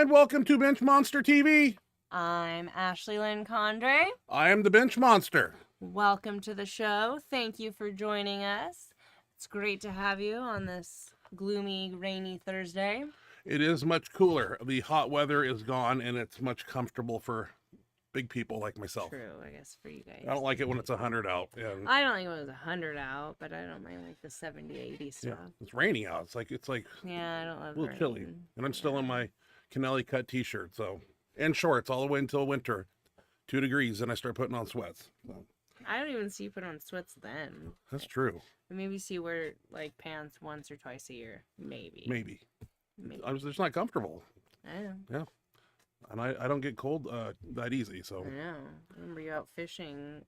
and welcome to Benchmonster TV. I'm Ashley Lynn Condre. I am the Bench Monster. Welcome to the show. Thank you for joining us. It's great to have you on this gloomy, rainy Thursday. It is much cooler. The hot weather is gone, and it's much comfortable for big people like myself. True, I guess, for you guys. I don't like it when it's 100 out. And I don't like when it was 100 out, but I don't mind like the 70, 80 stuff. yeah, it's raining out. It's like Yeah, I don't love a little rain. chilly, and I'm still in my Kennelly cut T-shirt, and shorts all the way until winter, 2 degrees, and I start putting on sweats. So. I don't even see you put on sweats then. That's true. I maybe see you wear like pants once or twice a year, maybe. Maybe. Maybe. I'm just not comfortable. I know. Yeah. And I don't get cold that easy, so. I know. I remember you out fishing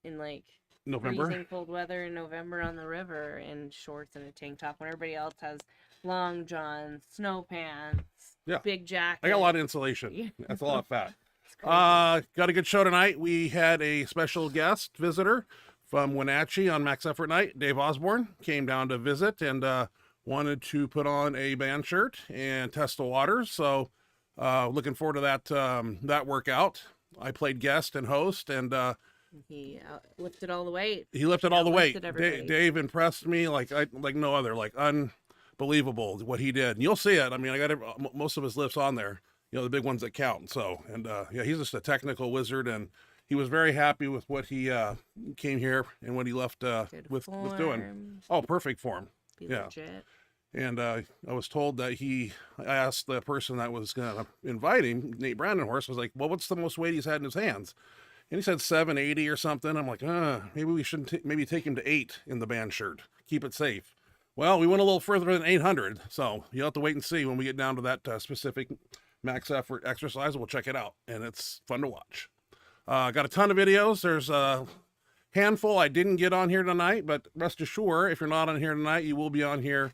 in like November. freezing cold weather in November on the river in shorts and a tank top when everybody else has long johns, snow pants, Yeah. big jacket. I got a lot of insulation. That's a lot of fat. It's crazy. Got a good show tonight. We had a special guest visitor from Wenatchee on Max Effort Night. Dave Osborn came down to visit and wanted to put on a band shirt and test the waters. So looking forward to that workout. I played guest and host, and He lifted all the weight. he lifted all the weight. Outlifted everybody. Dave impressed me like no other, like unbelievable what he did. And you'll see it. I mean, I got most of his lifts on there. You know, the big ones that count. So, and yeah, he's just a technical wizard, and he was very happy with what he came here and what he left with doing. Form. Oh, perfect form. Be Yeah. legit. And I was told that I asked the person that was going to invite him, Nate Brandenhorst, was like, well, what's the most weight he's had in his hands? And he said 780 or something. I'm like, maybe we shouldn't maybe take him to 8 in the band shirt. Keep it safe. Well, we went a little further than 800. So you'll have to wait and see when we get down to that specific max effort exercise. We'll check it out. And it's fun to watch. Got a ton of videos. There's a handful I didn't get on here tonight, but rest assured, if you're not on here tonight, you will be on here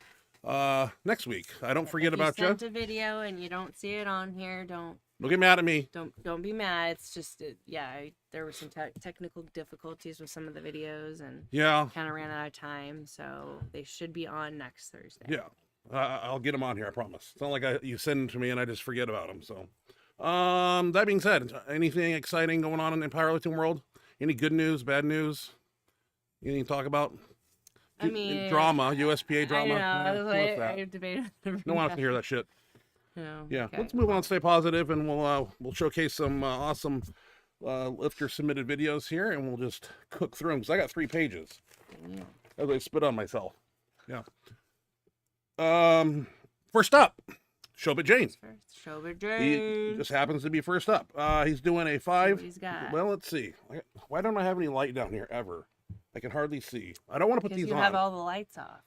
next week. I don't forget about you. If you sent a video and you don't see it on here, don't get mad at me. Don't be mad. It's just there were some technical difficulties with some of the videos and Yeah. kind of ran out of time, so they should be on next Thursday. Yeah. I'll get them on here, I promise. It's not like you send them to me and I just forget about them. So, that being said, anything exciting going on in the powerlifting world? Any good news, bad news? Anything to talk about? I mean, drama, USPA drama. I know. What's I that? debated. No one wants to hear that shit. No. Yeah. Okay. Let's move on, stay positive, and we'll showcase some awesome lifter submitted videos here, and we'll just cook through them because I got 3 pages. Yeah. As I spit on myself. Yeah. First up, Showbit Jane. Showbit He Jane. just happens to be first up. He's doing a 5. He's got. Well, let's see. Why don't I have any light down here ever? I can hardly see. I don't want to put Because these you on. have all the lights off,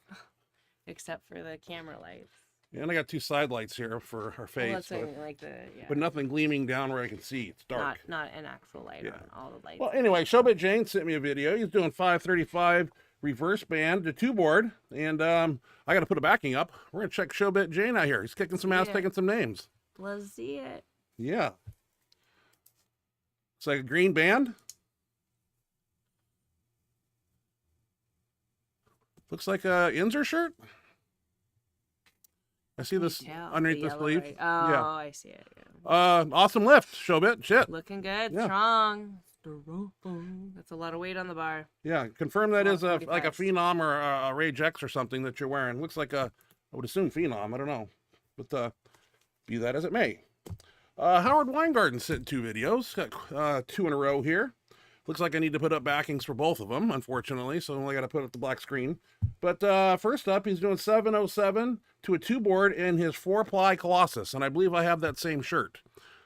except for the camera lights. And I got 2 side lights here for her face, Well, that's like the but nothing gleaming down where I can see. It's dark. Not an actual light Yeah. on all the lights. Well, anyway, Showbit Jane sent me a video. He's doing 535 reverse band to 2 board, and I got to put a backing up. We're gonna check Showbit Jane out here. He's kicking some ass, Yeah. taking some names. Let's see it. Yeah. It's like a green band. Looks like a Inzer shirt. I see this underneath the sleeve. Right. Oh, Yeah. I see it. Yeah. Awesome lift, Showbit. Shit. Looking good, Yeah. strong. That's a lot of weight on the bar. Yeah, confirm that is Pretty like a fast. Phenom or a Rage X or something that you're wearing. Looks like I would assume Phenom. I don't know, but be that as it may. Howard Weingarten sent 2 videos. Got 2 in a row here. Looks like I need to put up backings for both of them, unfortunately, so I only got to put up the black screen. But first up, he's doing 707 to a 2 board in his 4-ply Colossus, and I believe I have that same shirt.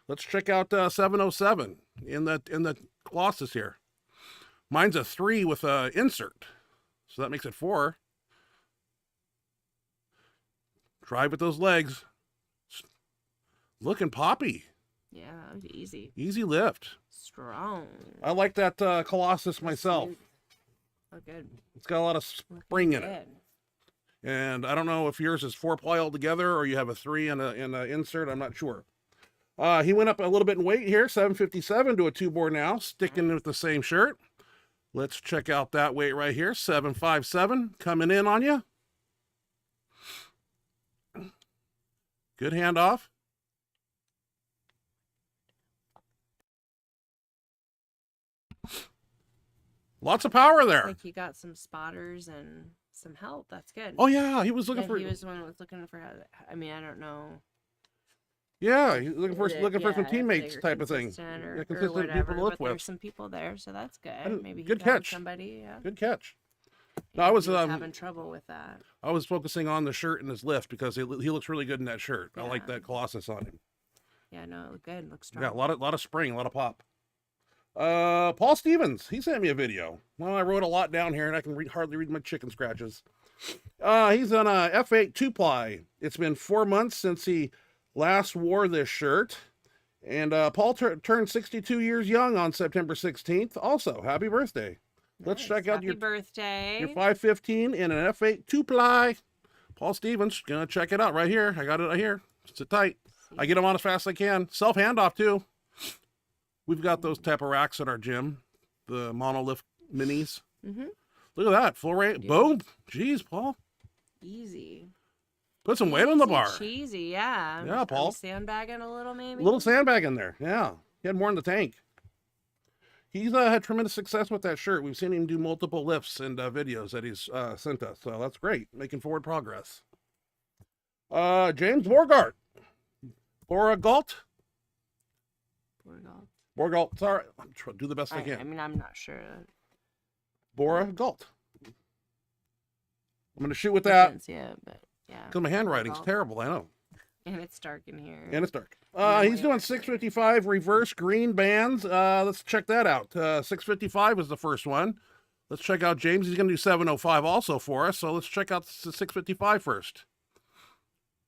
Let's check out 707 in the Colossus here. Mine's a 3 with a insert, so that makes it 4. Drive with those legs. Looking poppy. Yeah, that was easy. Easy lift. Strong. I like that Colossus myself. Oh, good. It's got a lot of spring in it. Good. And I don't know if yours is 4-ply altogether or you have a 3 and an insert. I'm not sure. He went up a little bit in weight here, 757 to a 2 board now, sticking with the same shirt. Let's check out that weight right here, 757 coming in on you. Good handoff. Lots of power there. Like he got some spotters and some help. That's good. Oh yeah, he was looking Yeah, for. he was the one that was looking for. I mean, I don't know. Yeah, he's looking for some if teammates they were type of thing. consistent Yeah, or consistent whatever, people to live but with. there's some people there, so that's good. Maybe he good found catch. somebody. Yeah. Good catch. No, Yeah, I was he having trouble with that. I was focusing on the shirt and his lift because he looks really good in that shirt. I like Yeah. that Colossus on him. Yeah, no, it looked good. It looks strong. Yeah, a lot of spring, a lot of pop. Paul Stevens, he sent me a video. Well, I wrote a lot down here and I can hardly read my chicken scratches. He's on a F8 2-ply. It's been 4 months since he last wore this shirt. And Paul turned 62 years young on September 16th. Also, happy birthday. Let's Nice. check out Happy birthday. your 515 in an F8 2-ply. Paul Stevens, gonna check it out right here. I got it right here. Sit tight. I get them on as fast as I can. Self handoff too. We've got those type of racks at our gym, the monolift minis. Mm-hmm. Look at that, full rate. Yeah. Boom. Jeez, Paul. Easy. Put some weight on the bar. Cheesy, yeah. Yeah, Paul. Sandbagging a little, maybe. A little sandbag in there. Yeah, he had more in the tank. He's had tremendous success with that shirt. We've seen him do multiple lifts and videos that he's sent us, so that's great. Making forward progress. James Borgart. Borgalt. Borgalt. Sorry, I'm trying to do the best I can. I mean, I'm not sure. Borgalt. I'm going to shoot with that. Yeah, but yeah. Because my handwriting's terrible, I know. And it's dark in here. And it's dark. He's doing 655 reverse green bands. Let's check that out. 655 is the first one. Let's check out James. He's going to do 705 also for us. So let's check out the 655 first.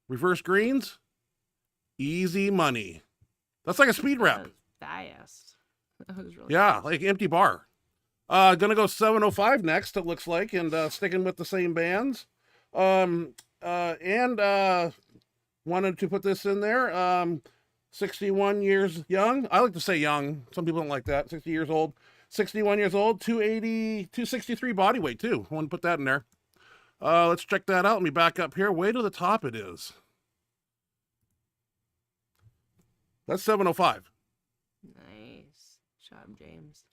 Reverse greens. Easy money. That's like a speed rep. Fast. That was really Yeah, fast. like empty bar. Gonna go 705 next, it looks like, and sticking with the same bands. Wanted to put this in there. 61 years young. I like to say young. Some people don't like that. 60 years old. 61 years old. 280, 263 body weight too. I want to put that in there. Let's check that out. Let me back up here. Way to the top it is. That's 705. Nice. Job, James.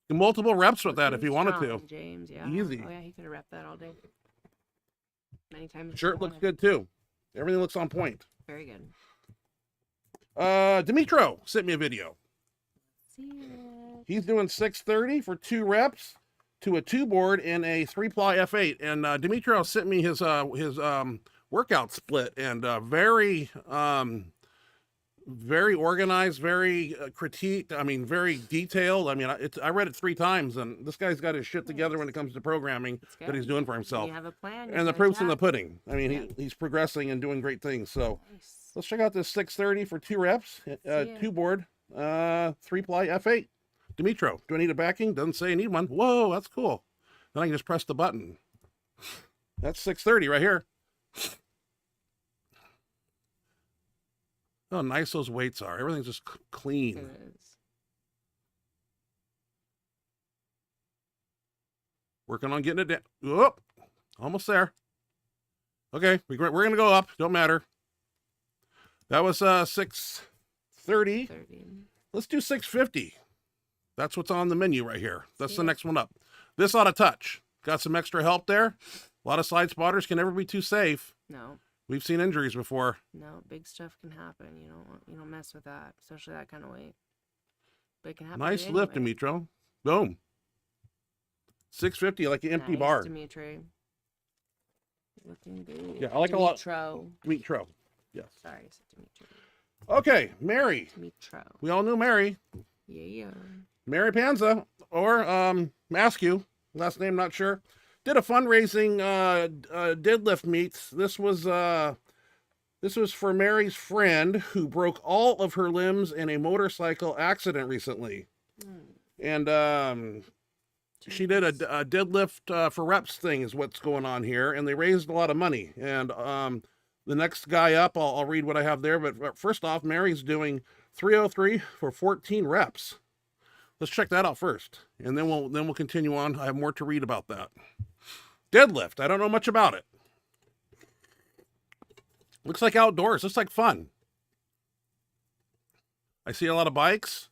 Multiple reps with that if you wanted Strong, to. James, yeah. Easy. Oh, yeah, he could have wrapped that all day. Many times. Shirt looks good too. Everything looks on point. Very good. Dimitro sent me a video. See it. He's doing 630 for 2 reps to a 2-board in a 3-ply F8. And Dimitro sent me his workout split, and very organized, very critiqued. I mean, very detailed. I mean, I read it 3 times, and this guy's got his shit together when it comes to programming that he's doing for himself. You have a plan. And the proof's in the pudding. I mean, he's progressing and doing great things. So Nice. let's check out this 630 for 2 reps, 2-board, 3-ply F8. Dimitro, do I need a backing? Doesn't say I need one. Whoa, that's cool. Then I can just press the button. That's 630 right here. Oh, nice those weights are. Everything's just clean. It is. Working on getting it down. Whoop, almost there. Okay, we're going to go up. Don't matter. That was 630. 30. Let's do 650. That's what's on the menu right here. That's the next one up. This ought to touch. Got some extra help there. A lot of side spotters can never be too safe. No. We've seen injuries before. No, big stuff can happen. You don't mess with that, especially that kind of weight. But it can happen. Nice to lift, anyway. Dimitro. Boom. 650 like an empty Nice, bar. Dimitri. Looking good. Yeah, I like a lot. Dimitro. Dimitro. Yes. Sorry, I said Dimitri. Okay, Mary. Dimitro. We all knew Mary. Yeah. Mary Panza, or Maskew, last name not sure, did a fundraising deadlift meets. This was for Mary's friend who broke all of her limbs in a motorcycle accident recently, and she did a deadlift for reps thing is what's going on here, and they raised a lot of money. And the next guy up, I'll read what I have there. But first off, Mary's doing 303 for 14 reps. Let's check that out first, and then we'll continue on. I have more to read about that. Deadlift. I don't know much about it. Looks like outdoors. Looks like fun. I see a lot of bikes.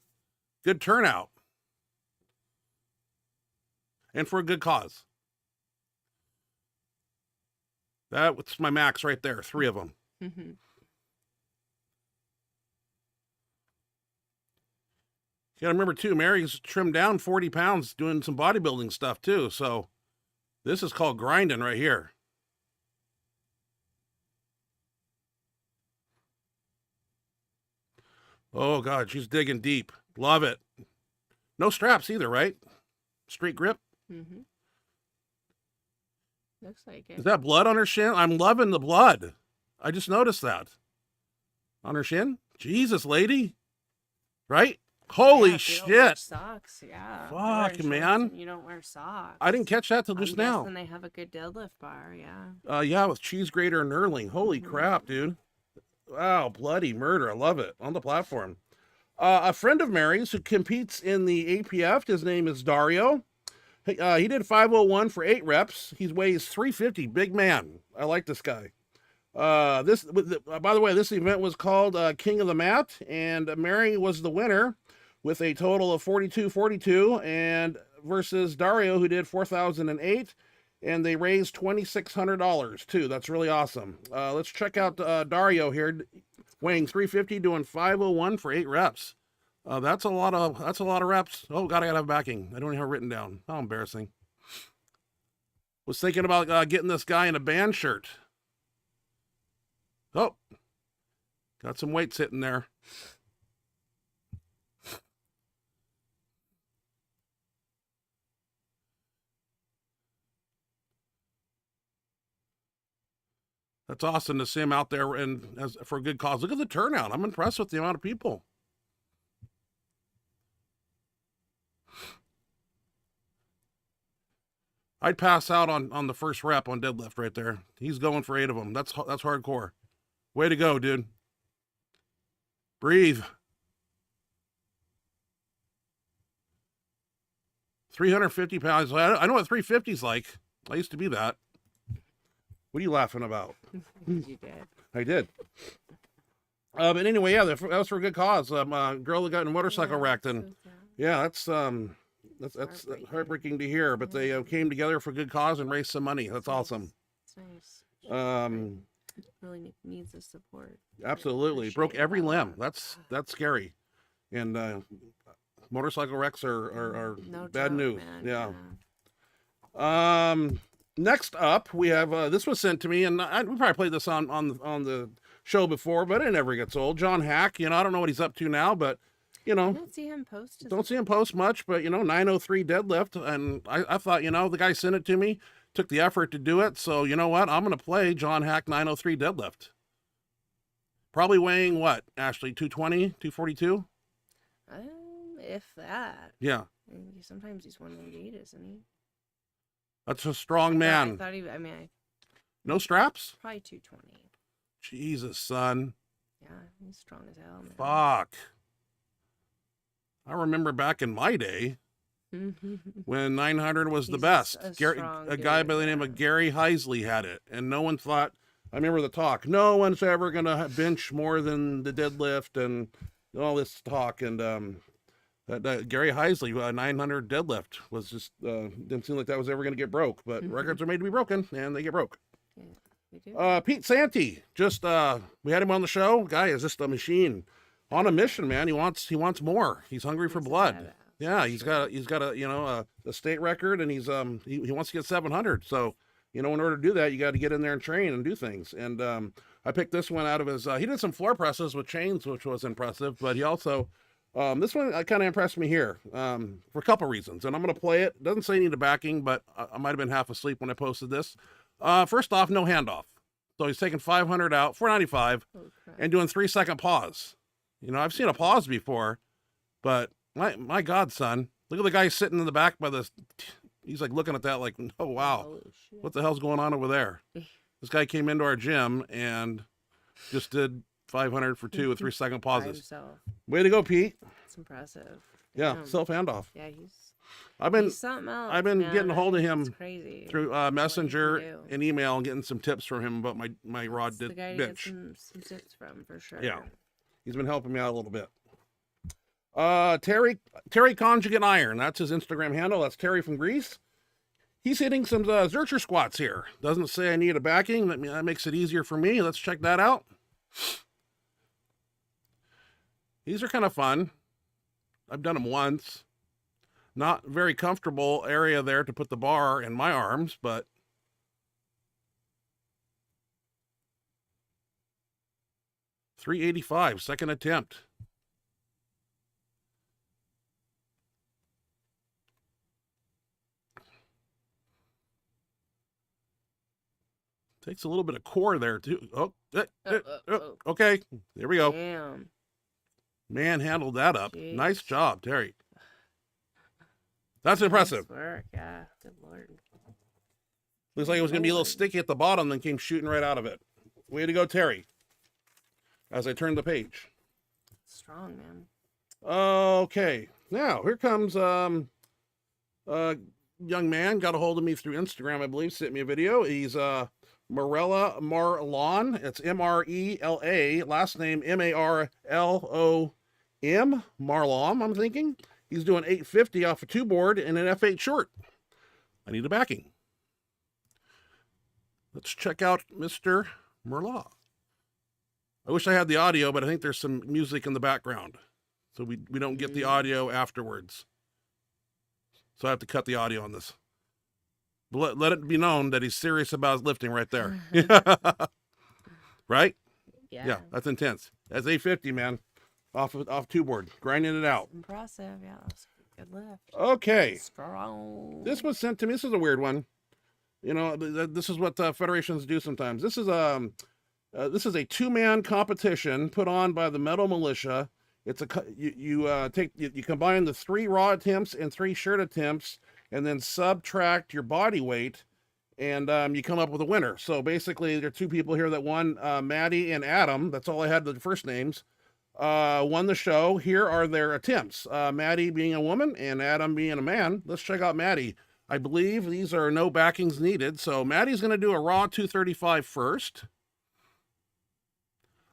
Good turnout. and for a good cause. That's my max right there. 3 of them. Mm-hmm. You gotta remember too, Mary's trimmed down 40 pounds doing some bodybuilding stuff too. So this is called grinding right here. Oh God, she's digging deep. Love it. No straps either, right? Straight grip. Mm-hmm. Looks like it. Is that blood on her shin? I'm loving the blood. I just noticed that. On her shin? Jesus, lady. Right? Holy Yeah, if you don't wear shit. socks, yeah. Fuck, You're wearing shorts man. and you don't wear socks. I didn't catch that till just I'm now. guessing they have a good deadlift bar, yeah. Yeah, with cheese grater and knurling. Holy crap, dude. Wow, bloody murder. I love it. On the platform. A friend of Mary's who competes in the APF, his name is Dario. He did 501 for 8 reps. He weighs 350. Big man. I like this guy. By the way, this event was called King of the Mat, and Mary was the winner with a total of 42.42, and versus Dario, who did 4,008, and they raised $2,600 too. That's really awesome. Let's check out Dario here, weighing 350, doing 501 for 8 reps. That's a lot of reps. Oh God, I gotta have backing. I don't even have it written down. How embarrassing. Was thinking about getting this guy in a band shirt. Oh, got some weights hitting there. That's awesome to see him out there and for a good cause. Look at the turnout. I'm impressed with the amount of people. I'd pass out on the first rep on deadlift right there. He's going for 8 of them. That's hardcore. Way to go, dude. Breathe. 350 pounds. I know what 350 is like. I used to be that. What are you laughing about? You did. I did. But anyway, yeah, that was for a good cause. Girl that got in a motorcycle wrecked, and yeah, that's heartbreaking to hear. But they came together for a good cause and raised some money. That's awesome. It's nice. Really needs the support. Absolutely, broke every limb. That's scary, and motorcycle wrecks are No bad joke, news. Man. Yeah. Next up, we have this was sent to me, and we probably played this on the show before, but it never gets old. John Hack, I don't know what he's up to now, but I don't see him post. Don't see him post much, but 903 deadlift, and I thought, the guy sent it to me, took the effort to do it, so you know what? I'm gonna play John Hack 903 deadlift. Probably weighing what, Ashley? 220, 242? If that. Yeah. Sometimes he's 188, isn't he? That's a strong man. I thought No straps? probably 220. Jesus, son. Yeah, he's strong as hell, man. Fuck. I remember back in my day when 900 was the best. A guy by the name of Gary Heisley had it, and no one thought. I remember the talk. No one's ever gonna bench more than the deadlift, and all this talk. And Gary Heisley 900 deadlift was just didn't seem like that was ever gonna get broke. But records are made to be broken, and they get broke. Yeah, they do. Pete Santee, just we had him on the show. Guy is just a machine, on a mission, man. He wants more. He's hungry for blood. Yeah, he's got a state record, and he wants to get 700. So in order to do that, you got to get in there and train and do things. And I picked this one out of his. He did some floor presses with chains, which was impressive. But he also this one kind of impressed me here for a couple reasons, and I'm gonna play it. Doesn't say you need a backing, but I might have been half asleep when I posted this. First off, no handoff. So he's taking 500 out, 495, and doing 3-second pause. I've seen a pause before, but my God, son, look at the guy sitting in the back by this. He's like looking at that like, oh, wow, what the hell's going on over there? This guy came into our gym and just did 500 for 2 with 3-second pauses. Way to go, Pete. It's impressive. Yeah, self handoff. Yeah, he's something else. I've been getting a hold of him through Messenger and email and getting some tips from him about my rod the guy bench. To get some tips from for sure. Yeah, he's been helping me out a little bit. Terry Conjugate Iron. That's his Instagram handle. That's Terry from Greece. He's hitting some Zercher squats here. Doesn't say I need a backing. That makes it easier for me. Let's check that out. These are kind of fun. I've done them once. Not very comfortable area there to put the bar in my arms, but $385, second attempt. Takes a little bit of core there too. Okay, there we go. Damn. Man handled that up. Jeez. Nice job, Terry. That's impressive. Nice work, yeah. Good Lord. Looks like it was going to be a little sticky at the bottom, then came shooting right out of it. Way to go, Terry. As I turn the page. Strong, man. Okay. Now, here comes a young man. Got a hold of me through Instagram, I believe. Sent me a video. He's Marella Marlon. It's M-R-E-L-A. Last name M-A-R-L-O-M. Marlon, I'm thinking. He's doing 850 off a 2-board and an F8 short. I need a backing. Let's check out Mr. Merlaw. I wish I had the audio, but I think there's some music in the background. So we don't get the audio afterwards. So I have to cut the audio on this. But let it be known that he's serious about his lifting right there. Right? Yeah. That's intense. That's 850, man. Off 2-board. Grinding it out. Impressive. Yeah, that's a good lift. Okay. Strong. This was sent to me. This is a weird one. You know, this is what federations do sometimes. This is a 2-man competition put on by the Metal Militia. It's you combine the 3 raw attempts and 3 shirt attempts, and then subtract your body weight, and you come up with a winner. So basically, there are 2 people here that won. Maddie and Adam. That's all I had, the first names. Won the show. Here are their attempts. Maddie being a woman and Adam being a man. Let's check out Maddie. I believe these are no backings needed. So Maddie's going to do a raw 235 first.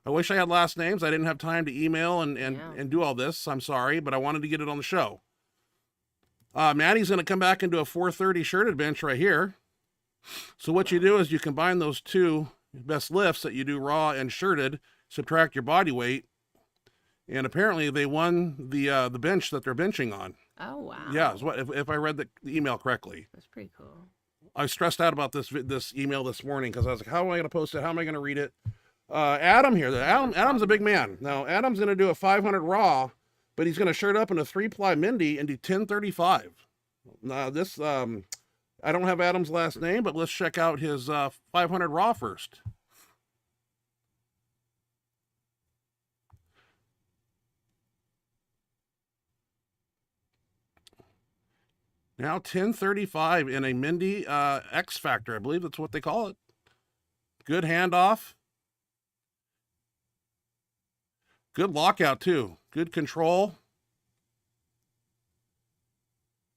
I wish I had last names. I didn't have time to email and do all this. I'm sorry, but I wanted to get it on the show. Maddie's going to come back into a 430 shirted bench right here. So what you do is you combine those 2 best lifts that you do raw and shirted, subtract your body weight, and apparently they won the bench that they're benching on. Oh, wow. Yeah, if I read the email correctly. That's pretty cool. I was stressed out about this email this morning because I was like, how am I going to post it? How am I going to read it? Adam here. Adam's a big man. Now, Adam's going to do a 500 raw, but he's going to shirt up in a 3-ply Mindy and do 1035. Now, this, I don't have Adam's last name, but let's check out his 500 raw first. Now 1035 in a Mindy X Factor. I believe that's what they call it. Good handoff. Good lockout, too. Good control.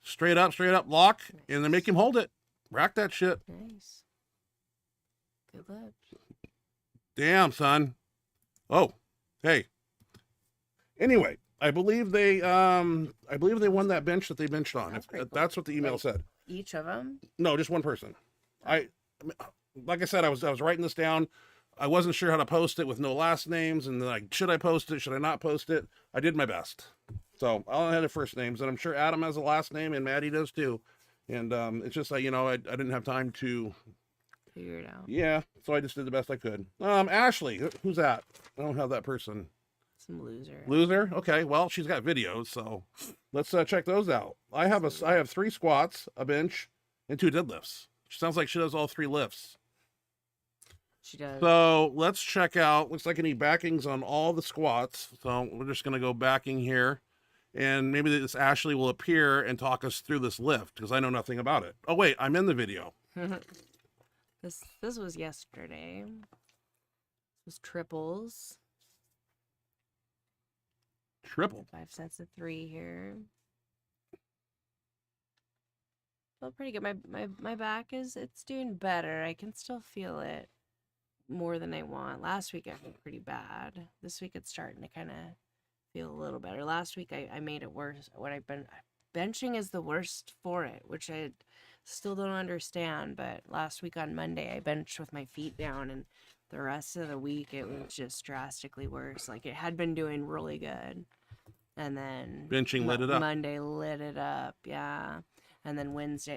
Straight up lock. Nice. And then make him hold it. Rack that shit. Nice. Good lift. Damn, son. Oh, hey. Anyway, I believe they won that bench that they benched on. That's what the email said. Each of them? No, just one person. Like I said, I was writing this down. I wasn't sure how to post it with no last names, and like, should I post it? Should I not post it? I did my best. So I only had the first names, and I'm sure Adam has a last name, and Maddie does too. And it's just like, I didn't have time to figure it out. Yeah, so I just did the best I could. Ashley, who's that? I don't have that person. Some loser. Loser? Okay, well, she's got videos, so let's check those out. I have 3 squats, a bench, and 2 deadlifts. She sounds like she does all 3 lifts. She does. So let's check out. Looks like I need backings on all the squats. So we're just going to go backing here. And maybe this Ashley will appear and talk us through this lift because I know nothing about it. Oh, wait, I'm in the video. This was yesterday. This was triples. Triple. 5 sets of 3 here. Feel pretty good. My back it's doing better. I can still feel it more than I want. Last week I felt pretty bad. This week it's starting to kind of feel a little better. Last week I made it worse. What I've been benching is the worst for it, which Still don't understand, but last week on Monday, I benched with my feet down, and the rest of the week, it was just drastically worse. Like, it had been doing really good. And then Benching lit it up. Monday lit it up, yeah. And then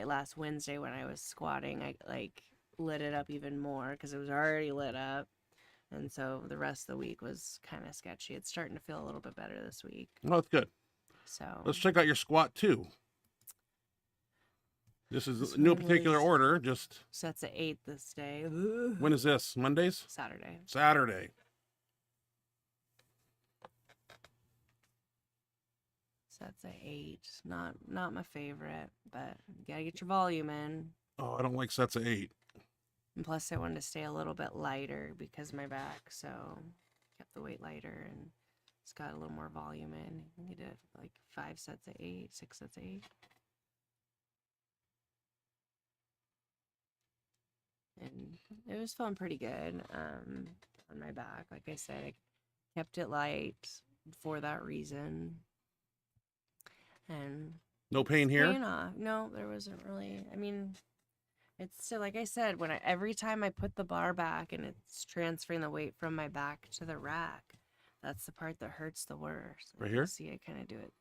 last Wednesday, when I was squatting, I, like, lit it up even more because it was already lit up. And so the rest of the week was kind of sketchy. It's starting to feel a little bit better this week. Oh, that's good. So Let's check out your squat too. This is no particular order, just sets at 8 this day. When is this? Mondays? Saturday. Saturday. Sets at 8. Not my favorite, but you gotta get your volume in. Oh, I don't like sets of 8. And plus, I wanted to stay a little bit lighter because of my back, so kept the weight lighter and it's got a little more volume in. You did like 5 sets of 8, 6 sets of 8. And it was feeling pretty good on my back. Like I said, I kept it light for that reason. And no pain here? paying off. No, there wasn't really. I mean, it's still, like I said, every time I put the bar back and it's transferring the weight from my back to the rack, that's the part that hurts the worst. Right here? See, I kind of do it.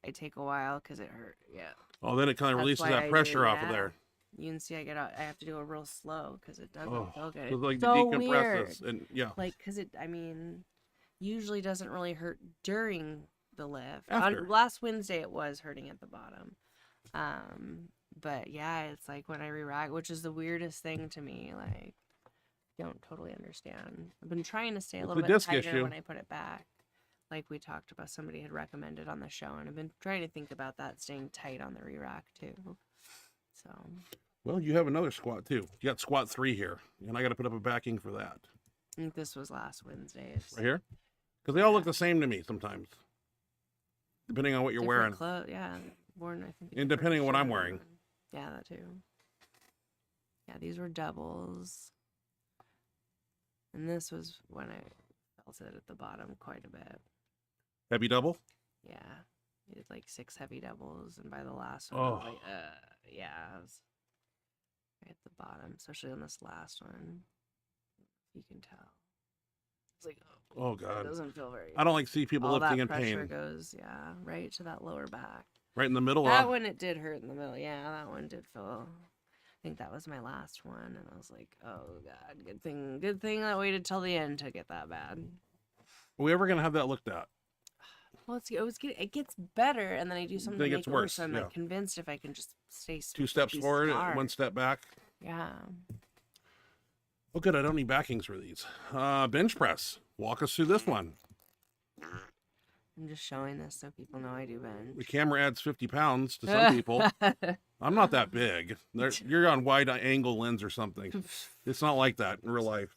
I take a while because it hurt. Yeah. Oh, then it kind of releases that pressure off of there. You can see I have to do it real slow because it doesn't feel good. So like It's so decompress weird. this and yeah. Like, because usually doesn't really hurt during the lift. After. Last Wednesday it was hurting at the bottom. But yeah, it's like when I re-rack, which is the weirdest thing to me. Like, don't totally understand. I've been trying to stay a little bit tighter when I put it back. Like we talked about, somebody had recommended on the show, and I've been trying to think about that, staying tight on the re-rack too. So. Well, you have another squat too. You got squat 3 here, and I got to put up a backing for that. I think this was last Wednesday. Right here? Because they all look the same to me sometimes, depending on what you're wearing. Yeah, worn, I think. And depending on what I'm wearing. Yeah, that too. Yeah, these were doubles. And this was when I felt it at the bottom quite a bit. Heavy double? Yeah. I did like 6 heavy doubles, and by the last one, I was like, yeah, I was right at the bottom, especially on this last one. You can tell. It's like, oh God, it doesn't feel very good. I don't like see people lifting in pain. All that pressure goes, right to that lower back. Right in the middle. That one, it did hurt in the middle. Yeah, that one did feel. I think that was my last one, and I was like, oh God, good thing I waited till the end to get that bad. Are we ever gonna have that looked at? Well, it gets better, and then I do something Then it to gets make it worse. worse. So I'm like convinced if I can just stay 2 steps forward, 1 step back. Yeah. Oh, good. I don't need backings for these. Bench press. Walk us through this one. I'm just showing this so people know I do bench. The camera adds 50 pounds to some people. I'm not that big. You're on wide angle lens or something. It's not like that in real life.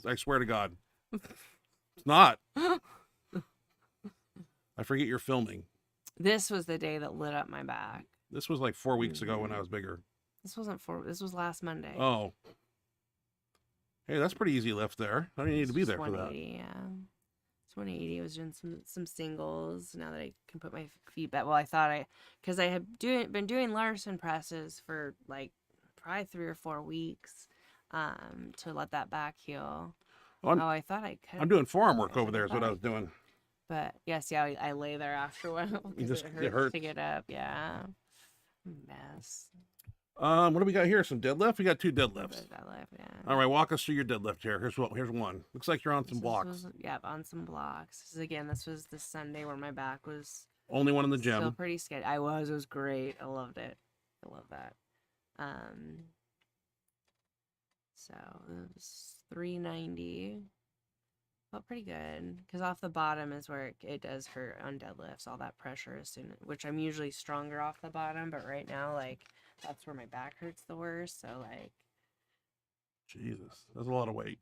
I swear to God. It's not. I forget you're filming. This was the day that lit up my back. This was like 4 weeks ago when I was bigger. This wasn't this was last Monday. Oh. Hey, that's pretty easy lift there. I don't need to be there for that. Yeah. It's 180. I was doing some singles. Now that I can put my feet back. Well, because I had been doing Larson presses for like probably 3 or 4 weeks to let that back heal. I thought I could. I'm doing forearm work over there is what I was doing. But yes, yeah, I lay there after a while because it hurts to get up. Yeah. Mess. What do we got here? Some deadlift? We got 2 deadlifts. Deadlift, yeah. All right, walk us through your deadlift here. Here's one. Looks like you're on some blocks. On some blocks. This was the Sunday where my back was only one in the gym. Still pretty sketchy. It was great. I loved it. I love that. So it was 390. Felt pretty good because off the bottom is where it does hurt on deadlifts. All that pressure which I'm usually stronger off the bottom, but right now, like, that's where my back hurts the worst. So, like, Jesus, that's a lot of weight.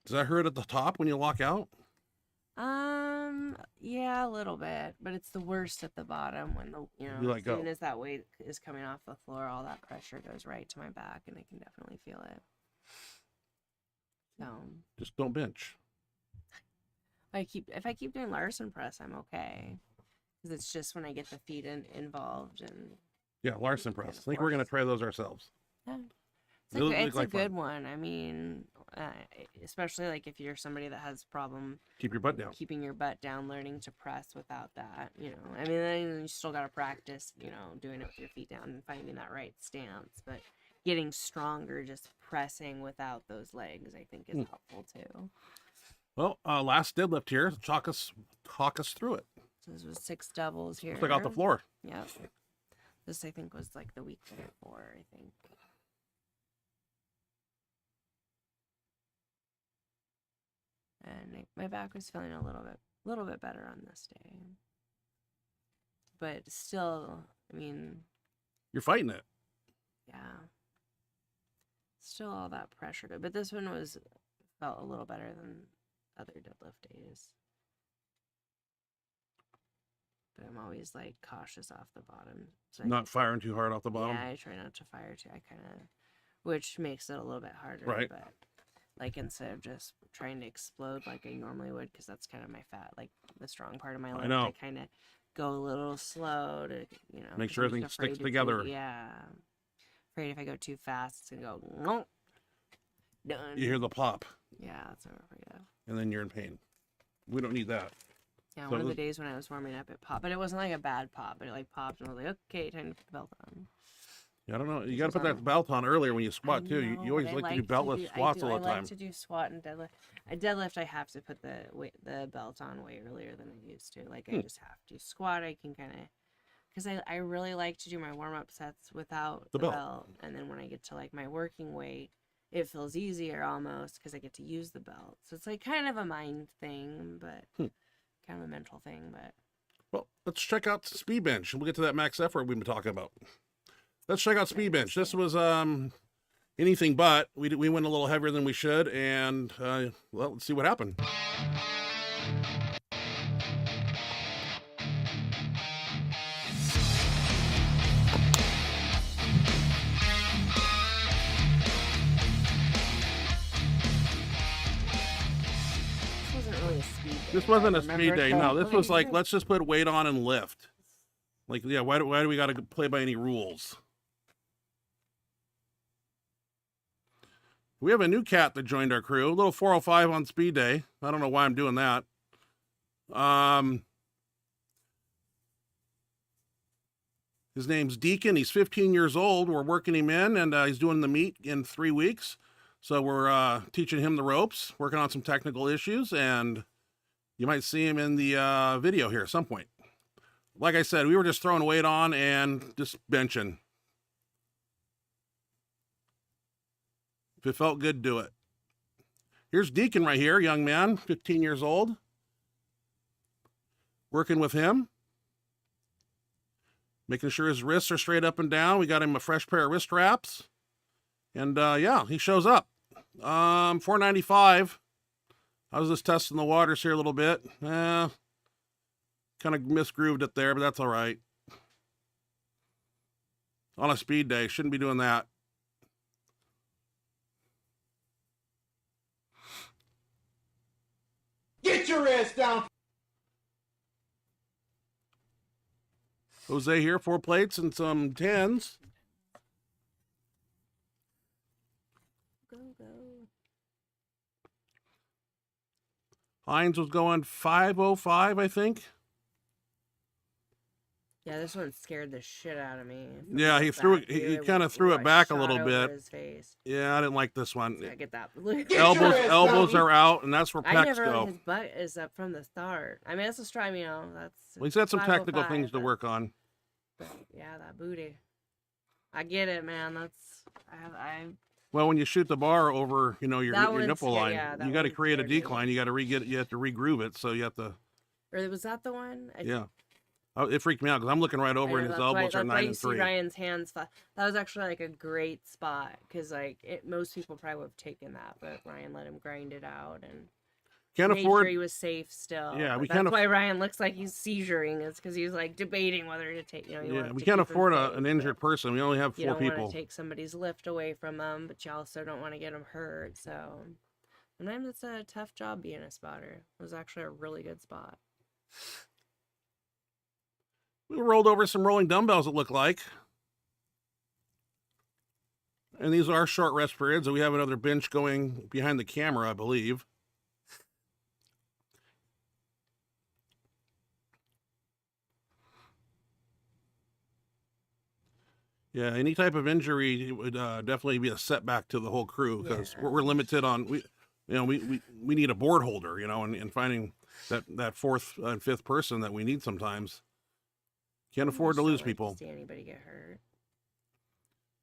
Does that hurt at the top when you lock out? Yeah, a little bit, but it's the worst at the bottom when as soon as that weight is coming off the floor, all that pressure goes right to my back, and I can definitely feel it. So just don't bench. If I keep doing Larson press, I'm okay. Because it's just when I get the feet involved and Yeah, Larson press. of I think we're gonna course. try those ourselves. Yeah. Those look It's a like fun. good one. I mean, especially like if you're somebody that has problem Keep your butt down. keeping your butt down, learning to press without that, you know. I mean, then you still got to practice, you know, doing it with your feet down and finding that right stance. But getting stronger, just pressing without those legs, I think is helpful too. Well, last deadlift here. Talk us through it. So this was 6 doubles here. Click out the floor. Yep. This I think was like the week before, I think. And my back was feeling a little bit better on this day. But still, I mean, You're fighting it. yeah. Still all that pressure to, but this one felt a little better than other deadlift days. But I'm always like cautious off the bottom. So Not firing too hard off the bottom. yeah, I try not to fire too. I kind of, which makes it a little bit harder. Right. But like instead of just trying to explode like I normally would, because that's kind of my fat, like the strong part of my life. know. I kind of go a little slow to, you know, Make 'cause sure I'm just everything afraid sticks to together. yeah. Afraid if I go too fast, it's gonna go nope. Done. You hear the pop, Yeah, that's over for you. and then you're in pain. We don't need that. Yeah, So one of the this- days when I was warming up, it popped, but it wasn't like a bad pop. But it like popped, and I was like, okay, time to put the belt on. Yeah, I don't know. You This got to is put that on- belt on earlier when you I squat too. You know, always but I like to do to beltless do- squats all I the time. like to do squat and deadlift. I deadlift, I have to put the belt on way earlier than I used to. Like I just have to. Squat, I can kind of, because I really like to do my warm up sets without The the belt. belt, and then when I get to like my working weight, it feels easier almost because I get to use the belt. So it's like kind of a mind thing, but kind of a mental thing. But Well, let's check out speed bench. We'll get to that max effort we've been talking about. Let's check out speed bench. This was anything but. We went a little heavier than we should, and well, let's see what happened. this wasn't really a speed day. This wasn't a right? speed day. No, this was like Okay. let's just put weight on and lift. Like, yeah, why do we got to play by any rules? We have a new cat that joined our crew. A little 405 on speed day. I don't know why I'm doing that. His name's Deacon. He's 15 years old. We're working him in, and he's doing the meet in 3 weeks. So we're teaching him the ropes, working on some technical issues, and you might see him in the video here at some point. Like I said, we were just throwing weight on and just benching. If it felt good, do it. Here's Deacon right here, young man, 15 years old. Working with him. Making sure his wrists are straight up and down. We got him a fresh pair of wrist wraps. And yeah, he shows up. 495. I was just testing the waters here a little bit. Kind of misgrooved it there, but that's all right. On a speed day, shouldn't be doing that. Get your ass down. Jose here, 4 plates and some 10s. Go, go. Hines was going 505, I think. Yeah, this one scared the shit out of me. Yeah, he threw it. He kind of threw it back a little bit. His face. Yeah, I didn't like this one. I get that. Elbows are out, and that's where I pecs never go. his butt is up from the start. I mean, that's a strong, you know. That's. Well, he's got some technical 505, things to but- work on. But yeah, that booty. I get it, man. That's. I Well, when you shoot the bar over, your That one's nipple scary, line, yeah, that you got to one create a scared me. decline. You got to you have to regroove it. So you have to. Or was that the one? Yeah. It freaked me out because I'm looking right over, I and know, his that's why- elbows are that's why 9 you and see 3. Ryan's hands. That was actually like a great spot because most people probably would have taken that, but Ryan let him grind it out and Can't made afford. sure he was safe still. Yeah, But we that's can't aff- why Ryan looks like he's seizuring. Is because he's like debating whether to take. You Yeah, want we to can't keep him afford safe, an but injured person. We only have You 4 don't people. want to take somebody's lift away from them, but you also don't want to get them hurt. So sometimes it's a tough job being a spotter. It was actually a really good spot. We rolled over some rolling dumbbells. It looked like And these are short rest periods. So we have another bench going behind the camera, I believe. Yeah, any type of injury would definitely be a setback to the whole crew because we're limited on we need a board holder, and finding that fourth and fifth person that we need sometimes. Can't afford to lose people. See anybody get hurt.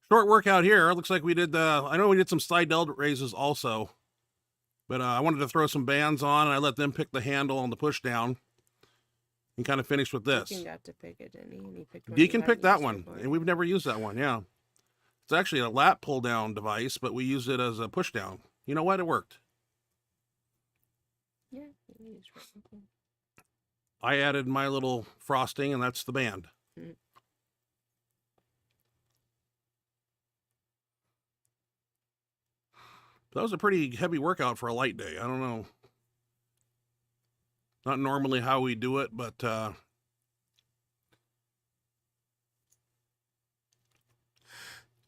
Short workout here. Looks like we did. I know we did some side delt raises also, but I wanted to throw some bands on, and I let them pick the handle on the push down, and kind of finished with this. Deacon got to pick it, didn't he? And he picked one Deacon picked that one, and we've never used that one. Yeah, it's actually a lat pull down device, but we used it as a push down. You know what? It worked. Yeah. I added my little frosting, and that's the band. Mm. That was a pretty heavy workout for a light day. I don't know. Not normally how we do it, but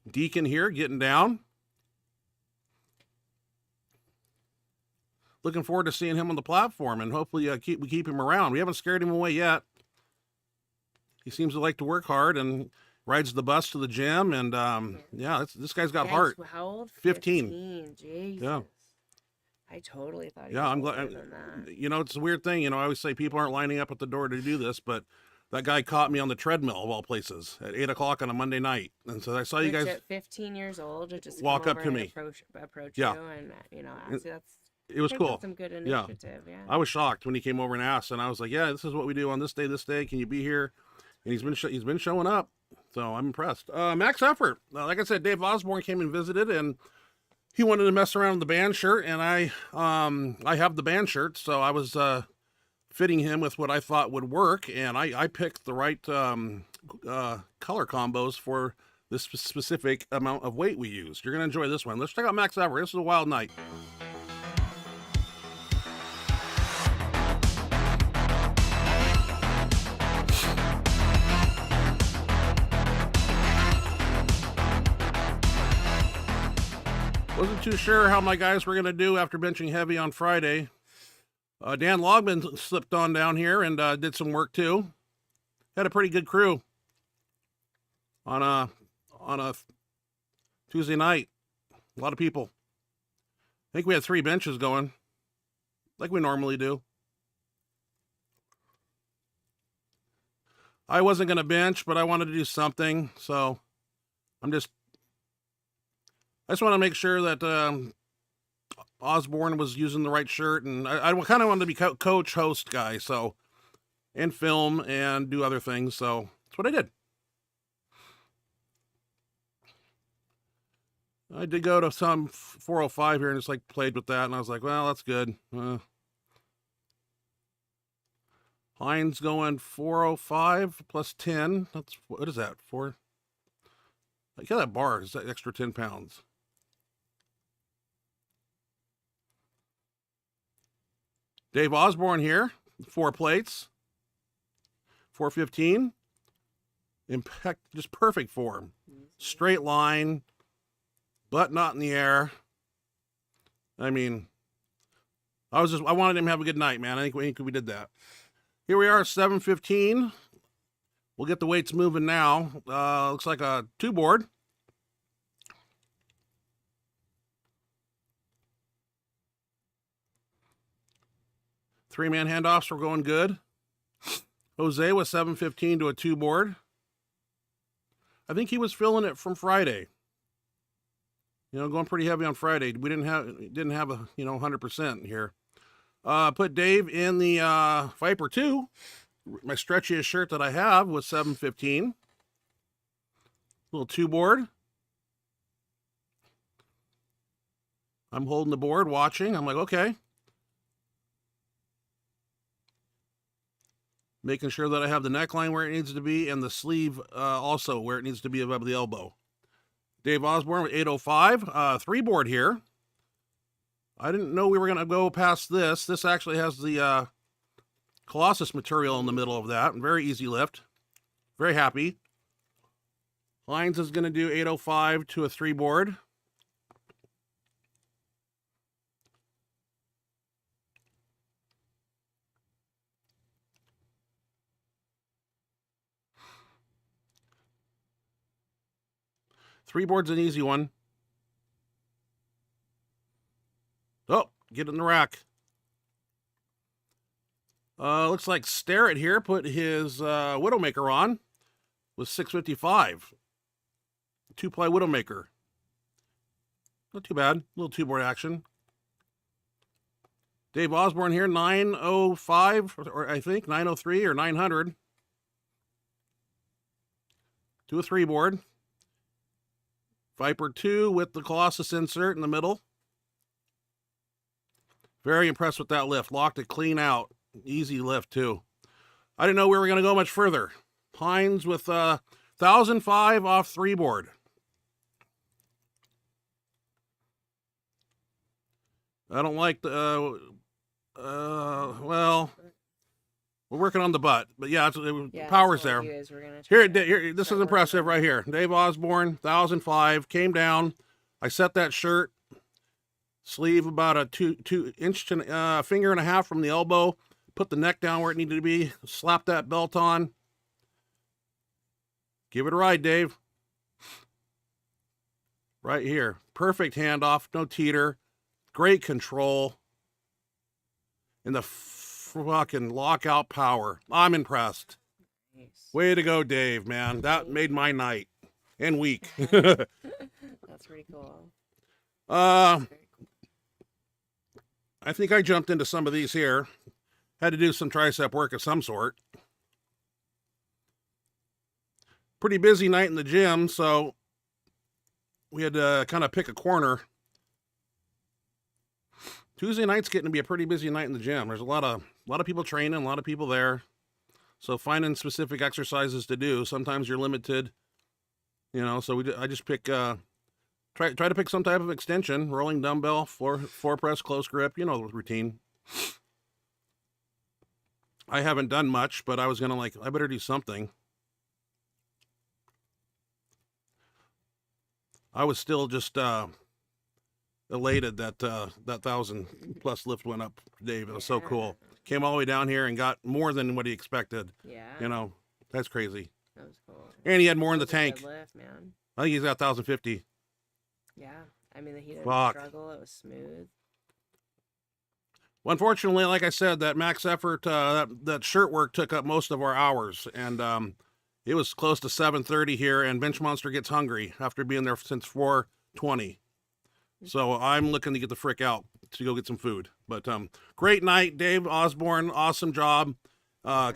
Deacon here getting down. Looking forward to seeing him on the platform, and hopefully we keep him around. We haven't scared him away yet. He seems to like to work hard and rides the bus to the gym, and yeah, this guy's got heart. How old? 15. Jesus. Yeah. I totally thought. Yeah, I'm glad. It's a weird thing. I always say people aren't lining up at the door to do this, but that guy caught me on the treadmill of all places at 8 o'clock on a Monday night, and so I saw you guys at 15 years old to just walk come up over to and me, approach yeah, you, and actually it was cool. Some good initiative. Yeah. I was shocked when he came over and asked, and I was like, "Yeah, this is what we do on this day. Can you be here?" And he's been showing up, so I'm impressed. Max effort. Like I said, Dave Osborn came and visited, and he wanted to mess around with the band shirt, and I have the band shirt, so I was fitting him with what I thought would work, and I picked the right color combos for this specific amount of weight we used. You're gonna enjoy this one. Let's check out Max effort. This is a wild night. Wasn't too sure how my guys were going to do after benching heavy on Friday. Dan Logman slipped on down here and did some work too. Had a pretty good crew on a Tuesday night. A lot of people. I think we had 3 benches going, like we normally do. I wasn't going to bench, but I wanted to do something, so I just want to make sure that Osborn was using the right shirt, and I kind of wanted to be coach, host guy, so, and film and do other things, so that's what I did. I did go to some 405 here and just like played with that, and I was like, well, that's good. Heinz going 405 plus 10. That's, what is that? 4? I get that bar. Is that extra 10 pounds? Dave Osborn here, 4 plates, 415. Impact, just perfect form. Straight line, butt not in the air. I mean, I wanted him to have a good night, man. I think we did that. Here we are, 7:15. We'll get the weights moving now. Looks like a 2-board. Three-man handoffs were going good. Jose was 7:15 to a 2-board. I think he was feeling it from Friday. Going pretty heavy on Friday. We didn't have a 100% here. Put Dave in the Viper 2. My stretchiest shirt that I have was 7:15. Little 2-board. I'm holding the board, watching. I'm like, okay. Making sure that I have the neckline where it needs to be and the sleeve also where it needs to be above the elbow. Dave Osborn with 805. 3-board here. I didn't know we were going to go past this. This actually has the Colossus material in the middle of that. Very easy lift. Very happy. Hines is going to do 805 to a 3 board. Three board's an easy one. Oh, get in the rack. Looks like Starrett here put his Widowmaker on with 655. 2-ply Widowmaker. Not too bad. A little 2-board action. Dave Osborn here, 905, or I think 903 or 900. To a 3 board. Viper 2 with the Colossus insert in the middle. Very impressed with that lift. Locked it clean out. Easy lift, too. I didn't know we were going to go much further. Hines with 1,005 off 3 board. I don't like the, well, we're working on the butt. But yeah, power's there. Here, this is impressive right here. Dave Osborn, 1,005, came down. I set that shirt, sleeve about a 2-inch finger and a half from the elbow. Put the neck down where it needed to be. Slap that belt on. Give it a ride, Dave. Right here. Perfect handoff. No teeter. Great control. And the fucking lockout power. I'm impressed. Nice. Way to go, Dave, man. That made my night and week. That's pretty cool. I think I jumped into some of these here. Had to do some tricep work of some sort. Pretty busy night in the gym, so we had to kind of pick a corner. Tuesday night's getting to be a pretty busy night in the gym. There's a lot of people training, a lot of people there. So finding specific exercises to do. Sometimes you're limited, you know. So I just pick try to pick some type of extension, rolling dumbbell, floor press, close grip. You know the routine. I haven't done much, but I was gonna I better do something. I was still just elated that that 1,000+ lift went up, Dave. It was so cool. Came all the way down here and got more than what he expected. Yeah. You know, that's crazy. That was cool. And he had more in the tank. Lift, man. I think he's got 1,050. Yeah. I mean, he didn't struggle. It was smooth. Well, unfortunately, like I said, that max effort, that shirt work took up most of our hours. And it was close to 7:30 here, and Benchmonster gets hungry after being there since 4:20. So I'm looking to get the frick out to go get some food. But great night, Dave Osborn. Awesome job. I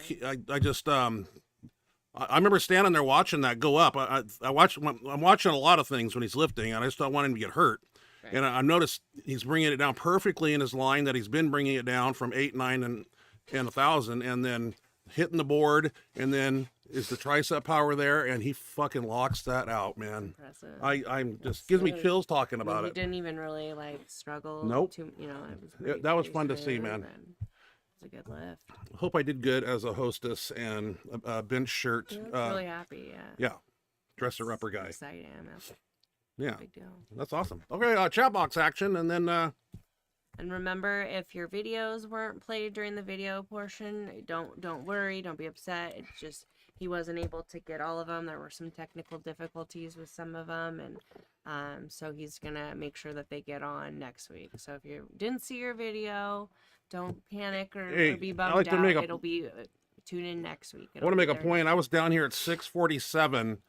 remember standing there watching that go up. I'm watching a lot of things when he's lifting, and I just don't want him to get hurt. Right. And I noticed he's bringing it down perfectly in his line that he's been bringing it down from 8, 9, and 1,000, and then hitting the board, and then is the tricep power there, and he fucking locks that out, man. Impressive. I'm just gives me chills talking about it. He didn't even really struggle. Nope. That was fun to see, man. It's a good lift. I hope I did good as a hostess and a bench shirt. Really happy, yeah. Yeah, dresser upper guy. Excited, yeah. Big deal. That's awesome. Okay, chat box action, and then. And remember, if your videos weren't played during the video portion, don't worry, don't be upset. It's just he wasn't able to get all of them. There were some technical difficulties with some of them, and so he's gonna make sure that they get on next week. So if you didn't see your video, don't panic or be bummed out. It'll be tune in next week. I want to make a point. I was down here at 6:47.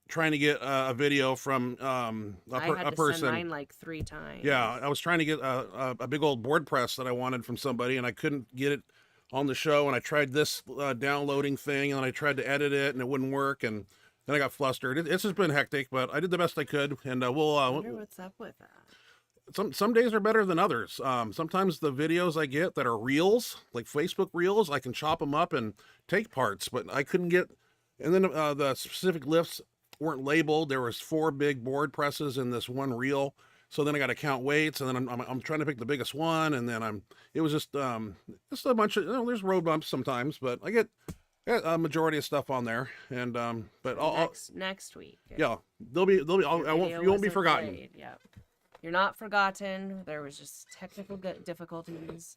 Trying to get a video from a person. Send mine 3 times. Yeah, I was trying to get a big old board press that I wanted from somebody, and I couldn't get it on the show. And I tried this downloading thing, and I tried to edit it, and it wouldn't work. And then I got flustered. It's just been hectic, but I did the best I could. And I wonder what's up with that. Some days are better than others. Sometimes the videos I get that are reels, like Facebook reels, I can chop them up and take parts, but I couldn't get. And then the specific lifts weren't labeled. There was 4 big board presses in this one reel, so then I got to count weights, and then I'm trying to pick the biggest one, and then it was just a bunch of there's road bumps sometimes, but I get A majority of stuff on there, and but next week. yeah, they'll be. You won't be forgotten. Played. Yep. You're not forgotten. There was just technical difficulties.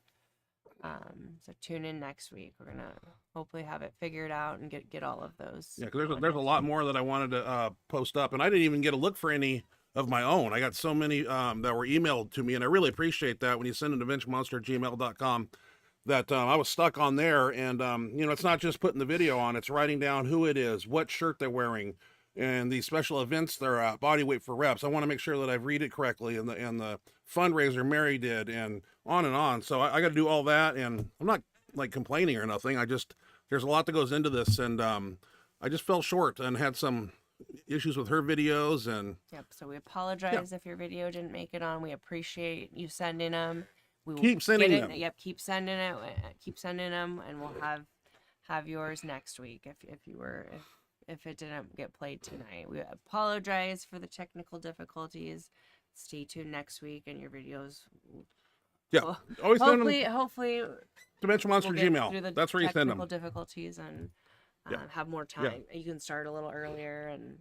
So tune in next week. We're gonna hopefully have it figured out and get all of those. Yeah, because there's a lot more that I wanted to post up, and I didn't even get a look for any of my own. I got so many that were emailed to me, and I really appreciate that when you send them to benchmonster@gmail.com. That I was stuck on there, and you know, it's not just putting the video on; it's writing down who it is, what shirt they're wearing, and the special events they're at, body weight for reps. I want to make sure that I've read it correctly, and the fundraiser Mary did, and on and on. So I got to do all that, and I'm not like complaining or nothing. There's a lot that goes into this, and I just fell short and had some issues with her videos, and yep. So we apologize if your video didn't make it on. We appreciate you sending them. We will keep sending them. Yep, keep sending it. Keep sending them, and we'll have yours next week if it didn't get played tonight. We apologize for the technical difficulties. Stay tuned next week, and your videos. Yeah, always hopefully to Benchmonster Gmail. That's where you send them. Technical difficulties and have more time. You can start a little earlier and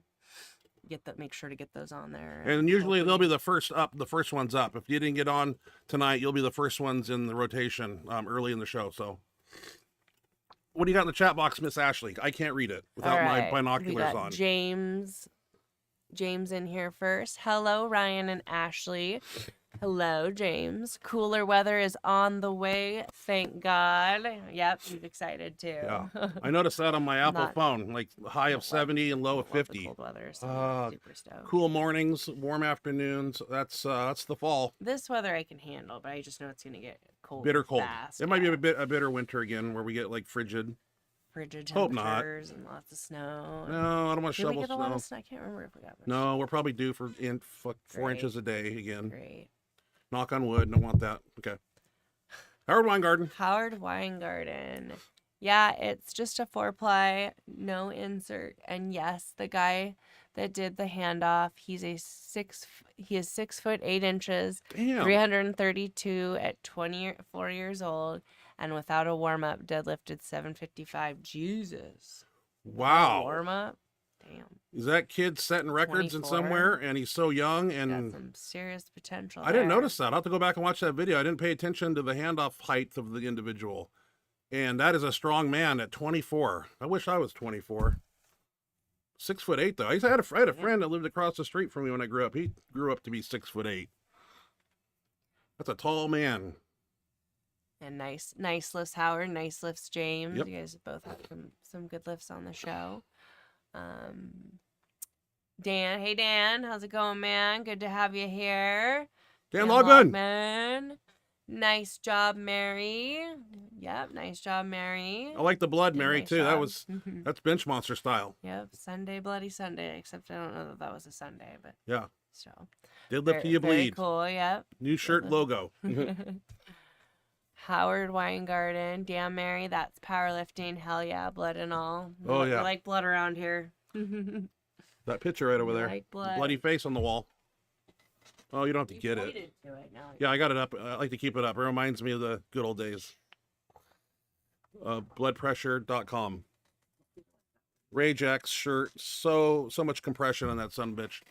make sure to get those on there. And usually they'll be the first ones up. If you didn't get on tonight, you'll be the first ones in the rotation early in the show. So what do you got in the chat box, Miss Ashley? I can't read it without my binoculars on. James in here first. Hello, Ryan and Ashley. Hello, James. Cooler weather is on the way. Thank God. Yep, he's excited too. Yeah, I noticed that on my Apple phone, like high of 70 and low of 50. Cold weather, so super stoked. Cool mornings, warm afternoons. That's the fall. This weather I can handle, but I just know it's gonna get cold. Bitter cold. Fast. It might be a bitter winter again, where we get like frigid temperatures and lots of snow. No, I don't want to shovel we get snow. A lot of snow. I can't remember if we got much. No, we're probably due for 4 inches a day again. Great. Knock on wood. Don't want that. Okay. Howard Weingarten. Yeah, it's just a 4-ply, no insert. And yes, the guy that did the handoff, he is 6 foot 8 inches, Damn. 332 at 24 years old, and without a warm up, deadlifted 755. Jesus. Wow. Warm up. Damn. Is that kid setting records 24. in somewhere, and he's so young? And got some serious potential. I didn't notice that. I'll have to go back and watch that video. I didn't pay attention to the handoff height of the individual. And that is a strong man at 24. I wish I was 24. 6'8" though. I had a friend that lived across the street from me when I grew up. He grew up to be 6'8". That's a tall man. And nice lifts, Howard. Nice lifts, James. Yep. You guys both have some good lifts on the show. Dan, hey Dan, how's it going, man? Good to have you here. Dan Logman. Man. Nice job, Mary. Yep, nice job, Mary. I like the blood, Mary, nice too. job. That's Benchmonster style. Yep, Sunday, Bloody Sunday, except I don't know that was a Sunday, but yeah. So. Deadlift till you bleed. Cool, yep. New shirt logo. Howard Weingarten, damn Mary, that's powerlifting. Hell yeah, blood and all. Oh yeah, I like blood around here. That picture right over there, like blood. Bloody face on the wall. Oh, you don't have to get it. Yeah, I got it up. I like to keep it up. It reminds me of the good old days. Bloodpressure.com. RageX shirt. So much compression on that son bitch.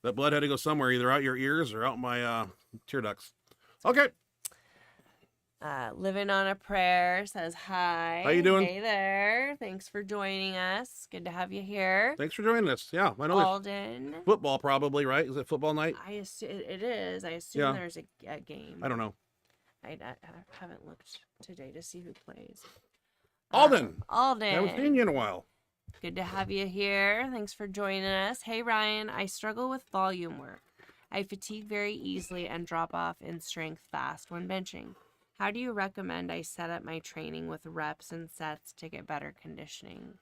That blood had to go somewhere, either out your ears or out my tear ducts. Okay. Living on a Prayer says hi. How you doing? Hey there. Thanks for joining us. Good to have you here. Thanks for joining us. Yeah, I know. Alden. Football probably, right? Is it football night? I assume it is. I assume there's a game. I don't know. I haven't looked today to see who plays. Alden. Alden. I haven't seen you in a while. Good to have you here. Thanks for joining us. Hey, Ryan. I struggle with volume work. I fatigue very easily and drop off in strength fast when benching. How do you recommend I set up my training with reps and sets to get better conditioning?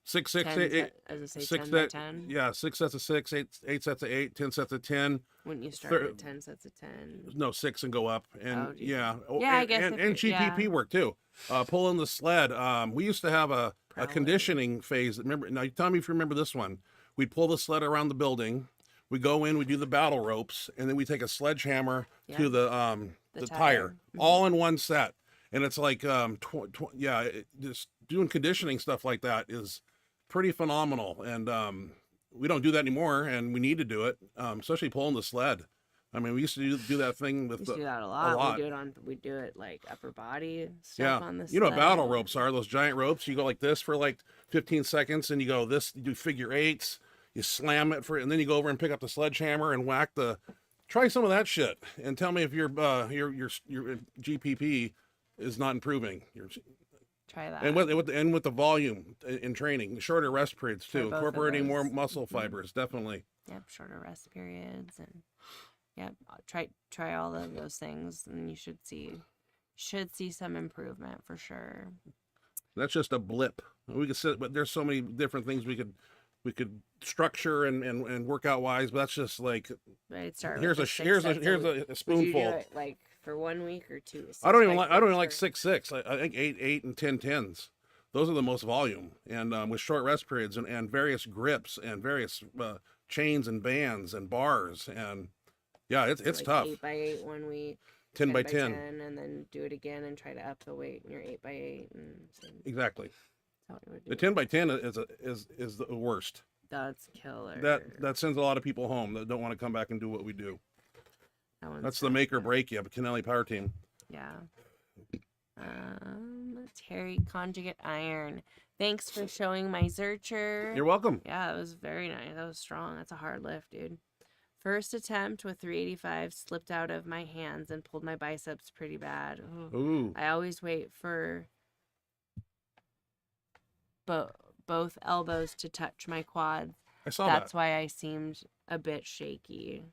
6 sets of 10. Yeah, 6 sets of 6, 8 sets of 8, 10 sets of 10. Wouldn't you start with 10 sets of 10? No, 6 and go up. And I guess and GPP work too. Pulling the sled. We used to have a conditioning phase. Remember? Now, tell me if you remember this one. We'd pull the sled around the building. We go in. We do the battle ropes, and then we take a sledgehammer to the tire, all in one set. and it's like just doing conditioning stuff like that is pretty phenomenal. And we don't do that anymore, and we need to do it, especially pulling the sled. I mean, we used to do that thing with We used to do that a a lot. lot. We do it like upper body Yeah, stuff on the you know what battle sled. ropes are? Those giant ropes. You go like this for like 15 seconds, and you go this. You do figure eights. You slam it for, and then you go over and pick up the sledgehammer and whack the. Try some of that shit, and tell me if your GPP is not improving. Try that. And with the volume in training, shorter rest periods Try too, both of incorporating more those. muscle fibers, definitely. Yep, shorter rest periods, and yep, try all of those things, and you should see some improvement for sure. That's just a blip. We could sit, but there's so many different things we could structure and workout wise, but that's just like Right, start here's with a the here's six a sets here's week. a Would you do spoonful. it like for 1 week or two? I don't even Six like or- 6 I think 8 and 10 tens. Those are the most volume, and with short rest periods and various grips and various chains and bands and bars, and yeah, it's like tough. 8x8 1 week, 10 by 10. 10, and then do it again and try to up the weight in your 8x8, and so Exactly. that's how we would do The it. 10 by 10 is the worst. That's killer. That sends a lot of people home that don't want to come back and do what we do. That one's That's the tough, make or yeah. break you. But Kennelly Power Team. Yeah. Terry Conjugate Iron. Thanks for showing my Zercher. You're welcome. Yeah, that was very nice. That was strong. That's a hard lift, dude. First attempt with 385 slipped out of my hands and pulled my biceps pretty bad. Ugh. Ooh. I always wait for both elbows to touch my quads. I saw That's that. why I seemed a bit shaky.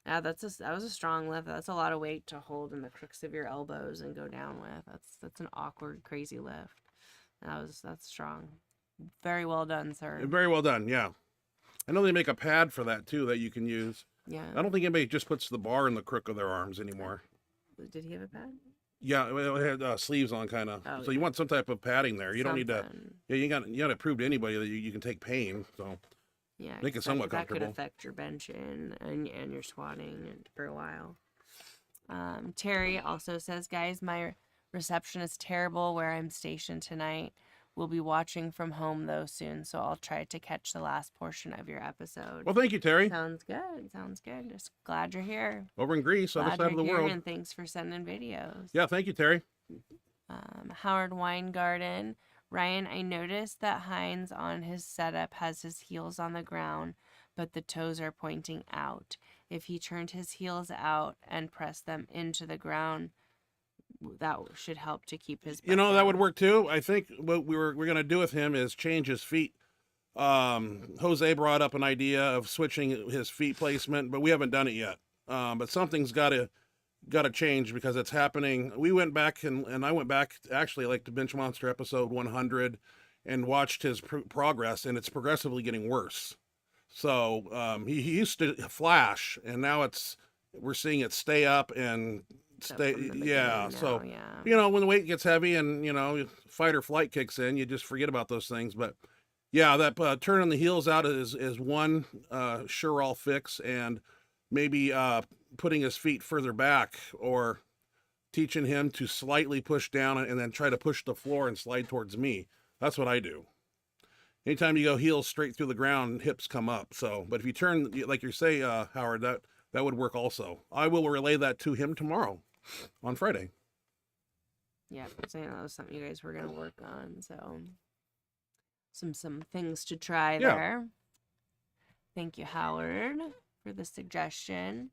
Yeah, that was a strong lift. That's a lot of weight to hold in the crooks of your elbows and go down with. That's an awkward, crazy lift. That's strong. Very well done, sir. Very well done. Yeah. I know they make a pad for that too that you can use. Yeah. I don't think anybody just puts the bar in the crook of their arms anymore. Did he have a pad? Yeah, it had sleeves on kind of. Oh, So you want some type of padding there. You don't need to. Something. Yeah, you got to prove to anybody that you can take pain. So Yeah, make it 'cause somewhat that could comfortable. affect your benching and your squatting for a while. Terry also says, guys, my reception is terrible where I'm stationed tonight. We'll be watching from home though soon, so I'll try to catch the last portion of your episode. Well, thank you, Terry. Sounds good. Sounds good. Just glad you're here. Over in Greece, other Glad side of you're the here, world. and thanks for sending videos. Yeah, thank you, Terry. Howard Weingarten. Ryan, I noticed that Hines on his setup has his heels on the ground, but the toes are pointing out. If he turned his heels out and pressed them into the ground, that should help to keep his You butt know, that would down. work too. I think what we're going to do with him is change his feet. Jose brought up an idea of switching his feet placement, but we haven't done it yet. But something's got to change because it's happening. We went back and I went back actually like to Benchmonster episode 100 and watched his progress, and it's progressively getting worse. So he used to flash, and now we're seeing it stay up and stay. From the Yeah. beginning So now, yeah. you know, when the weight gets heavy and, you know, fight or flight kicks in, you just forget about those things. But yeah, that turning the heels out is one sure all fix, and maybe putting his feet further back or teaching him to slightly push down and then try to push the floor and slide towards me. That's what I do. Anytime you go heels straight through the ground, hips come up. So, but if you turn, like you say, Howard, that would work also. I will relay that to him tomorrow on Friday. Yeah, so that was something you guys were gonna work on. So some things to try Yeah. there. Thank you, Howard, for the suggestion.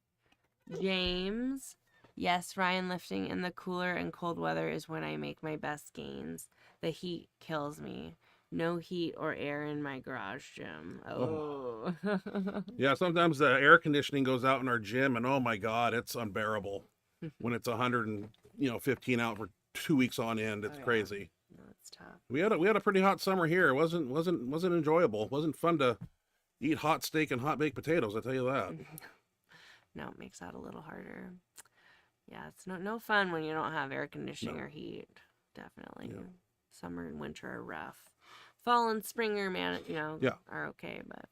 James, yes, Ryan, lifting in the cooler and cold weather is when I make my best gains. The heat kills me. No heat or air in my garage gym. Oh. Yeah, sometimes the air conditioning goes out in our gym, and oh my God, it's unbearable when it's 115 out for 2 weeks on end. It's Oh, yeah. crazy. No, it's tough. We had a pretty hot summer here. It wasn't enjoyable. It wasn't fun to eat hot steak and hot baked potatoes. I tell you that. No, it makes that a little harder. Yeah, it's no fun when you don't have air conditioning No. or heat. Definitely. Yeah. Summer and winter are rough. Fall and spring are, Yeah. are okay, but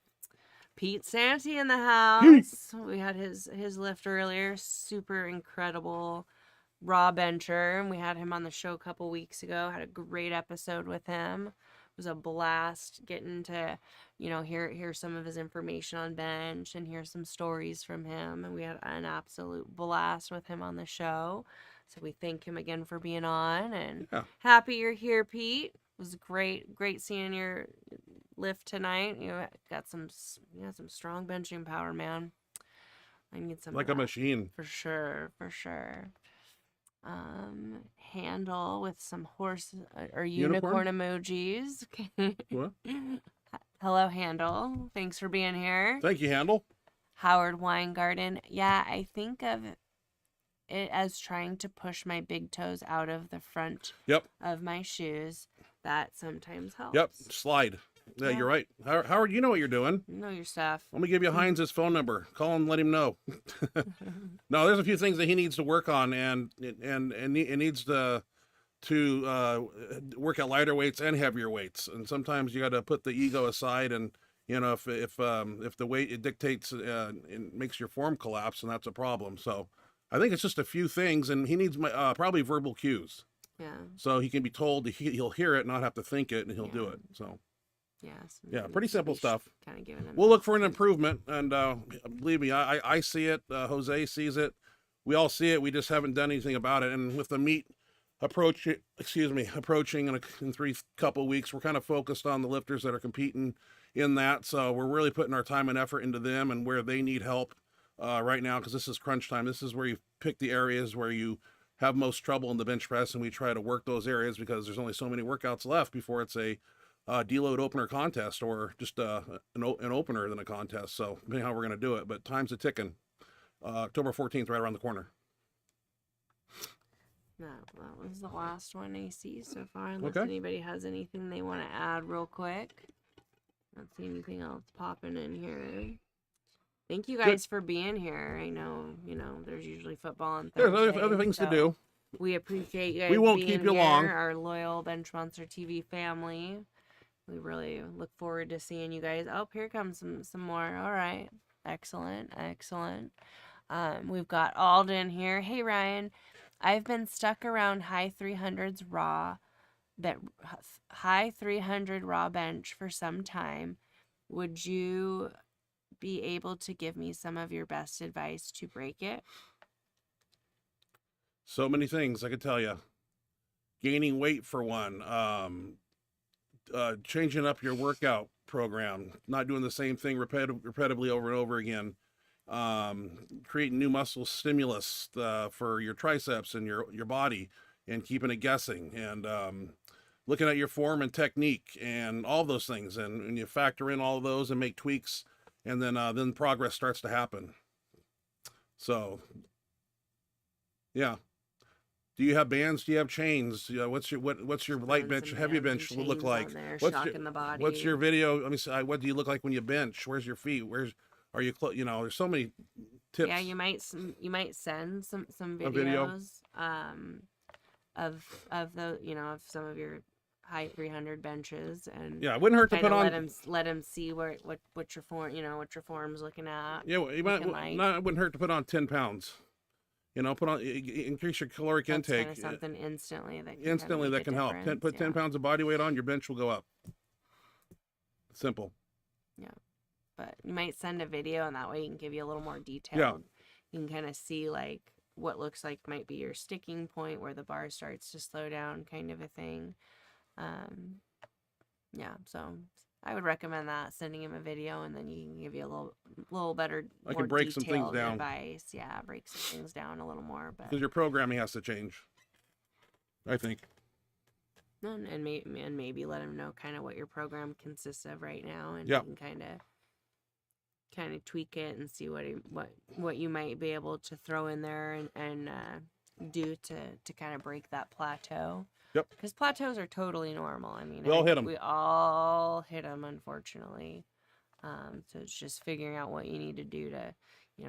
Pete Santee in the house. We had his lift earlier. Super incredible. raw bencher, and we had him on the show a couple weeks ago. Had a great episode with him. It was a blast getting to, hear some of his information on bench and hear some stories from him. And we had an absolute blast with him on the show. So we thank him again for being on, and happy you're here, Pete. It was great seeing your lift tonight. You got some strong benching power, man. I need some like a machine. for sure. Handle with some horse or unicorn emojis. What? Hello, Handle. Thanks for being here. Thank you, Handle. Howard Weingarten. Yeah, I think of it as trying to push my big toes out of the front of my shoes. That sometimes helps. Yep, slide. Yeah, you're right. Howard, you know what you're doing. You know your stuff. Let me give you Heinz's phone number. Call him, let him know. No, there's a few things that he needs to work on, and it needs to work at lighter weights and heavier weights. And sometimes you got to put the ego aside, and if the weight it dictates, it makes your form collapse, and that's a problem. So I think it's just a few things, and he needs probably verbal cues. Yeah. So he can be told, he'll hear it, not have to think it, and he'll do it. So. Yeah, pretty simple stuff. Kind of giving him we'll look for an improvement, and believe me, I see it. Jose sees it. We all see it. We just haven't done anything about it. And with the meet approaching in three couple weeks, we're kind of focused on the lifters that are competing in that. So we're really putting our time and effort into them and where they need help right now, because this is crunch time. This is where you pick the areas where you have most trouble in the bench press, and we try to work those areas because there's only so many workouts left before it's a deload opener contest, or just an opener than a contest. So depending how we're going to do it, but time's a ticking. October 14th, right around the corner. That was the last one I see so far, unless anybody has anything they want to add real quick. Not see anything else popping in here. Thank you guys for being here. I know, there's usually football on Thursday. There's other things to do. We appreciate you guys. We won't being keep you here, long. Our loyal Benchmonster TV family. We really look forward to seeing you guys. Oh, here comes some more. All right. Excellent. We've got Alden here. Hey, Ryan. I've been stuck around high 300s raw, high 300 raw bench for some time. Would you be able to give me some of your best advice to break it? So many things I could tell you. Gaining weight for one. Changing up your workout program, not doing the same thing repetitively over and over again, creating new muscle stimulus for your triceps and your body, and keeping it guessing, and looking at your form and technique and all those things, and you factor in all of those and make tweaks, and then progress starts to happen. So yeah. Do you have bands? Do you have chains? What's your light bench, heavy bench look like? What's your video? Let me see. What do you look like when you bench? Where's your feet? Are you? There's so many tips. Yeah, you might send some videos of some of your high 300 benches, and it wouldn't hurt to put on. Let him see what your form what your form's looking at. Yeah, it wouldn't hurt to put on 10 pounds. Increase your caloric intake. Kind of something instantly that can help. Put 10 pounds of body weight on, your bench will go up. Simple. Yeah. But you might send a video, and that way you can give you a little more detail. Yeah. You can kind of see like what looks like might be your sticking point, where the bar starts to slow down, kind of a thing. So I would recommend that, sending him a video, and then you can give you a little better, I can break some things down. Advice. Yeah, break some things down a little more. Because your programming has to change, I think. And maybe let him know kind of what your program consists of right now, and you can kind of tweak it and see what you might be able to throw in there and do to kind of break that plateau. Yep. Because plateaus are totally normal. I mean, we all hit them. We all hit them, unfortunately. So it's just figuring out what you need to do to,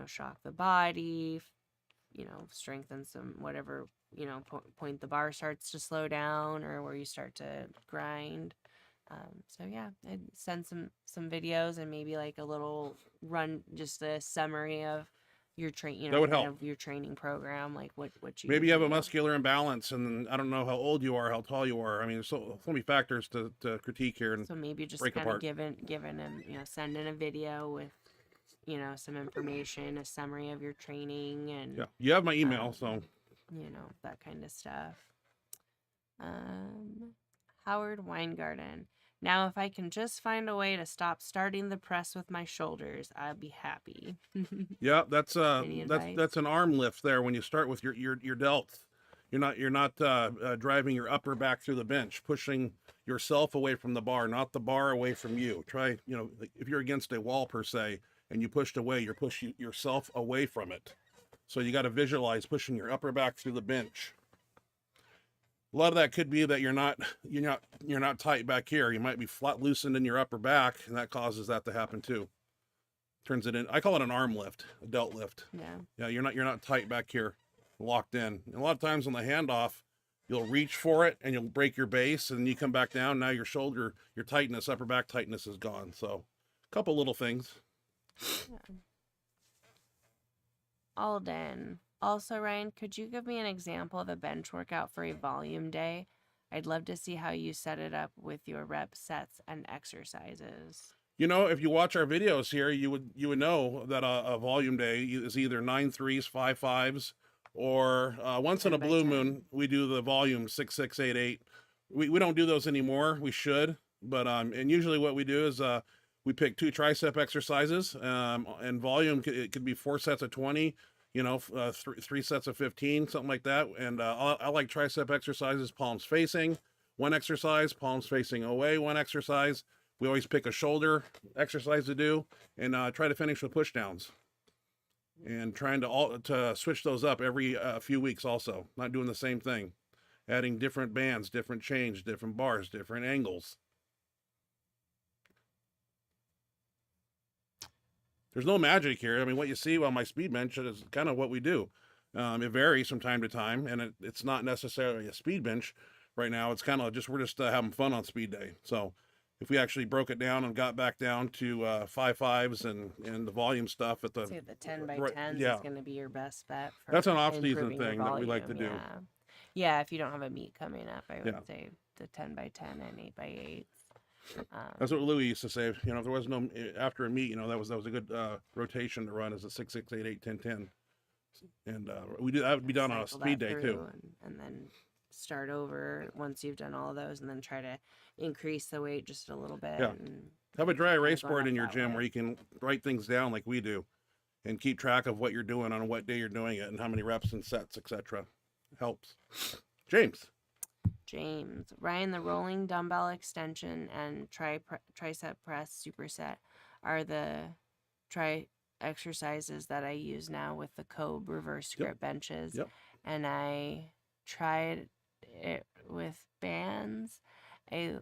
shock the body, strengthen some whatever, point the bar starts to slow down, or where you start to grind. I'd send some videos, and maybe like a little run, just a summary of your train, That would kind help. of your training program, like what you Maybe you have a usually do. muscular imbalance, and I don't know how old you are, how tall you are. I mean, there's so many factors to critique here and So maybe just break kind of apart. giving him, sending a video with, some information, a summary of your training, and Yeah, you have my email, so that kind of stuff. Howard Weingarten. Now, if I can just find a way to stop starting the press with my shoulders, I'll be happy. yeah, that's Any advice? that's an arm lift there. When you start with your delts, you're not driving your upper back through the bench, pushing yourself away from the bar, not the bar away from you. Try, like if you're against a wall per se and you pushed away, you're pushing yourself away from it. So you got to visualize pushing your upper back through the bench. A lot of that could be that you're not tight back here. You might be flat loosened in your upper back, and that causes that to happen too. Turns it in. I call it an arm lift, a delt lift. Yeah. Yeah, you're not tight back here, locked in. And a lot of times on the handoff, you'll reach for it and you'll break your base, and you come back down. Now your shoulder, your tightness, upper back tightness is gone. So, a couple little things. Yeah. Alden. Also, Ryan, could you give me an example of a bench workout for a volume day? I'd love to see how you set it up with your reps, sets, and exercises. If you watch our videos here, you would know that a volume day is either 9 3s, 5 5s, or once in a 10 by blue 10. moon, we do the volume 6 6 8 8. We don't do those anymore. We should, but and usually what we do is we pick 2 tricep exercises, and volume it could be 4 sets of 20. 3 sets of 15, something like that. And I like tricep exercises, palms facing, one exercise, palms facing away, one exercise. We always pick a shoulder exercise to do, and try to finish with push downs. And trying to switch those up every few weeks also, not doing the same thing. Adding different bands, different chains, different bars, different angles. There's no magic here. I mean, what you see on my speed bench is kind of what we do. It varies from time to time, and it's not necessarily a speed bench right now. It's kind of we're just having fun on speed day. So if we actually broke it down and got back down to 5 5s and the volume stuff at the... Say the 10 by 10s is going to be your best bet. That's an off-season improving your thing that we like to do. Yeah, if you don't have a meet coming up, I would say the 10 by 10 and 8 by 8. That's what Louis used to say. If there was no after a meet, that was a good rotation to run as a 6 6 8 8 10 10, and we do that would be done on a speed day too. And then start over once you've done all of those, and then try to increase the weight just a little bit. Yeah. And Have a dry erase going board up in your that gym way. where you can write things down like we do, and keep track of what you're doing on what day you're doing it and how many reps and sets, etc. Helps. James, Ryan, the rolling dumbbell extension and tricep press superset are the exercises that I use now with the Kobe reverse grip benches. Yep. And I tried it with bands, a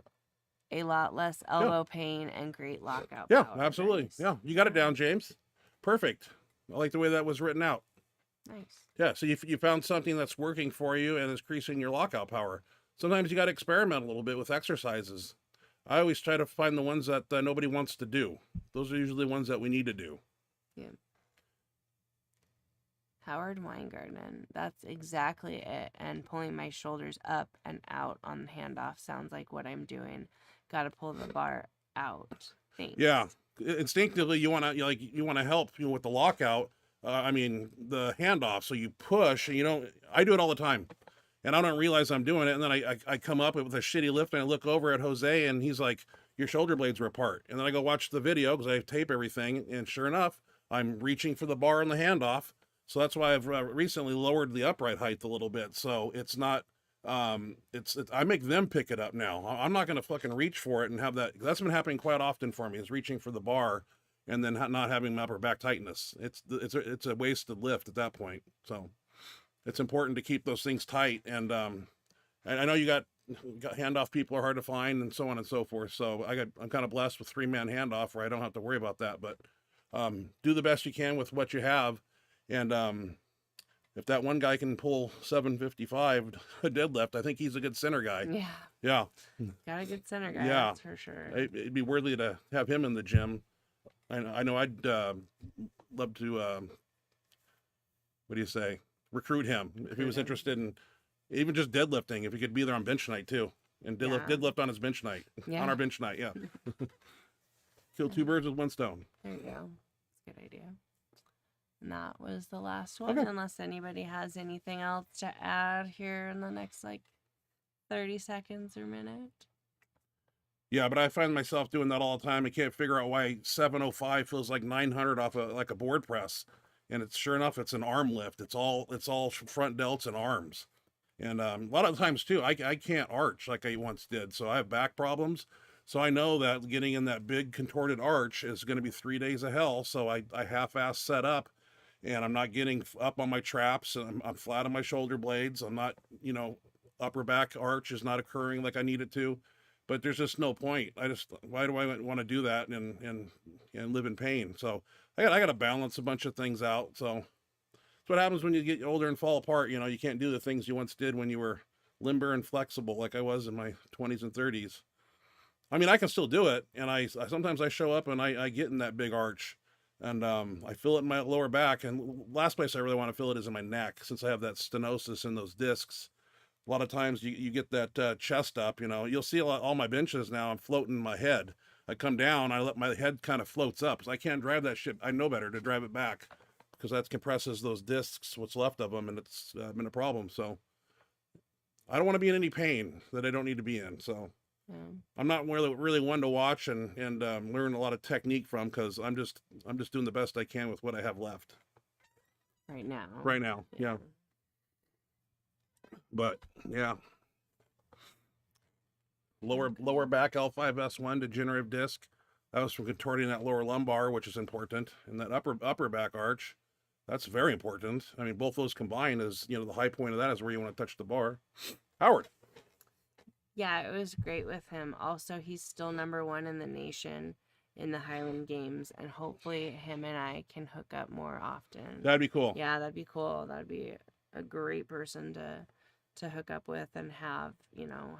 lot less elbow pain and great lockout yeah, power. absolutely. Nice. Yeah, you got it down, James. Perfect. I like the way that was written out. Nice. Yeah, so you found something that's working for you and is increasing your lockout power. Sometimes you got to experiment a little bit with exercises. I always try to find the ones that nobody wants to do. Those are usually the ones that we need to do. Yeah. Howard Weingarten. That's exactly it. And pulling my shoulders up and out on the handoff sounds like what I'm doing. Got to pull the bar out. Thanks. Yeah, instinctively you want to help with the lockout. The handoff. So you push, and I do it all the time. And I don't realize I'm doing it. And then I come up with a shitty lift, and I look over at Jose, and he's like, your shoulder blades are apart. And then I go watch the video because I tape everything. And sure enough, I'm reaching for the bar and the handoff. So that's why I've recently lowered the upright height a little bit. So it's not, I make them pick it up now. I'm not going to fucking reach for it and have that. That's been happening quite often for me, is reaching for the bar and then not having my upper back tightness. It's a wasted lift at that point. So it's important to keep those things tight. And I know you got handoff people are hard to find and so on and so forth. So I'm kind of blessed with 3-man handoff where I don't have to worry about that. But do the best you can with what you have. And if that one guy can pull 755 deadlift, I think he's a good center guy. Yeah. Yeah. Got a good center guy. Yeah. That's for sure. It'd be worthy to have him in the gym. I know I'd love to what do you say? Recruit him if he was interested in even just deadlifting. If he could be there on bench night too, and deadlift on his bench night, on our bench night. Yeah. Kill two birds with one stone. There you go. That's a good idea. And that was the last one, unless anybody has anything else to add here in the next like 30 seconds or minute. Yeah, but I find myself doing that all the time. I can't figure out why 705 feels like 900 off like a board press, and it's sure enough it's an arm lift. It's all front delts and arms, and a lot of times too I can't arch like I once did, so I have back problems. So I know that getting in that big contorted arch is going to be 3 days of hell. So I half-ass set up. And I'm not getting up on my traps. And I'm flat on my shoulder blades. I'm not, upper back arch is not occurring like I need it to. But there's just no point. Why do I want to do that and live in pain? So I got to balance a bunch of things out. So that's what happens when you get older and fall apart. You can't do the things you once did when you were limber and flexible like I was in my 20s and 30s. I mean, I can still do it. And I sometimes I show up and I get in that big arch. And I feel it in my lower back. And last place I really want to feel it is in my neck, since I have that stenosis in those discs. A lot of times you get that chest up, you'll see all my benches now, I'm floating my head. I come down, I let my head kind of floats up. So I can't drive that shit. I know better to drive it back, because that compresses those discs, what's left of them, and it's been a problem. So I don't want to be in any pain that I don't need to be in. So I'm not really one to watch and learn a lot of technique from, because I'm just doing the best I can with what I have left right now. Yeah. But yeah, lower back L5S1 degenerative disc. That was from contorting that lower lumbar, which is important, and that upper back arch. That's very important. I mean, both those combined is, the high point of that is where you want to touch the bar. Howard. Yeah, it was great with him. Also, he's still #1 in the nation in the Highland Games, and hopefully him and I can hook up more often. That'd be cool. Yeah, that'd be cool. That'd be a great person to hook up with and have,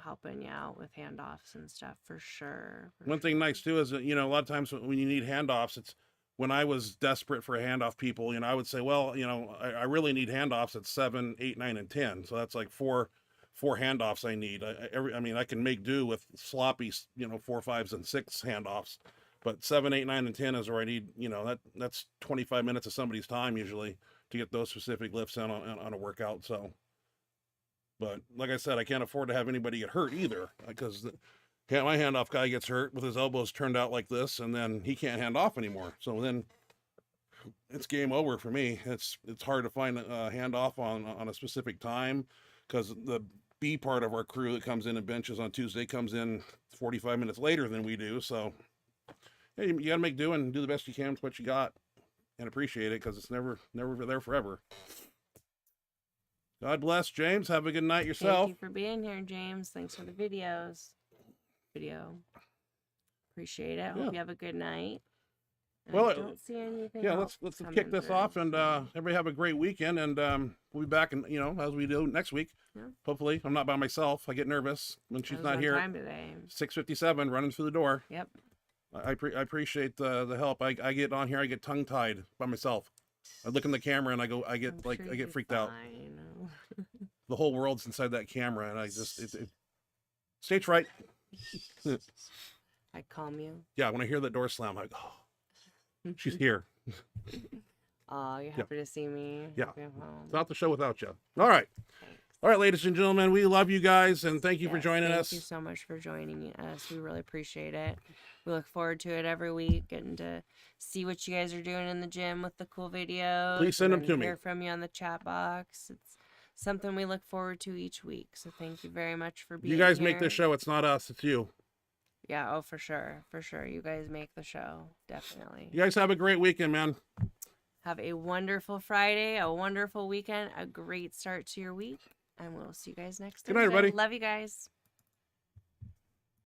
helping you out with handoffs and stuff for sure. One thing nice too is that, a lot of times when you need handoffs, it's when I was desperate for handoff people, I would say, well, I really need handoffs at 7, 8, 9, and 10. So that's like four handoffs I need. I can make do with sloppy, 4, 5s, and 6 handoffs, but 7, 8, 9, and 10 is where I need, that's 25 minutes of somebody's time usually to get those specific lifts in on a workout. So, but like I said, I can't afford to have anybody get hurt either, because my handoff guy gets hurt with his elbows turned out like this, and then he can't hand off anymore. So then it's game over for me. It's hard to find a handoff on a specific time, because the B part of our crew that comes in and benches on Tuesday comes in 45 minutes later than we do. So hey, you got to make do and do the best you can with what you got, and appreciate it, because it's never there forever. God bless, James. Have a good night yourself. Thank you for being here, James. Thanks for the video. Appreciate it. Hope you have a good night. Well, I don't see anything. Yeah, let's kick this off, and everybody have a great weekend, and we'll be back, and as we do next week. Yeah. Hopefully, I'm not by myself. I get nervous when she's not here. 6:57, running through the door. Yep. I appreciate the help. I get on here, I get tongue tied by myself. I look in the camera and I get freaked out. The whole world's inside that camera, and I just stage fright. I calm you. Yeah, when I hear that door slam, I'm like, oh, she's here. Oh, you're happy to see me. Yeah. It's not the show without you. All right. Thanks. All right, ladies and gentlemen, we love you guys, and thank you for joining us. Thank you so much for joining us. We really appreciate it. We look forward to it every week, getting to see what you guys are doing in the gym with the cool videos. Please send them to me. Hear from you on the chat box. It's something we look forward to each week. So thank you very much for being here. You guys make this show. It's not us. It's you. Yeah. Oh, for sure. For sure. You guys make the show. Definitely. You guys have a great weekend, man. Have a wonderful Friday, a wonderful weekend, a great start to your week. And we'll see you guys next time. Good night, everybody. Love you guys.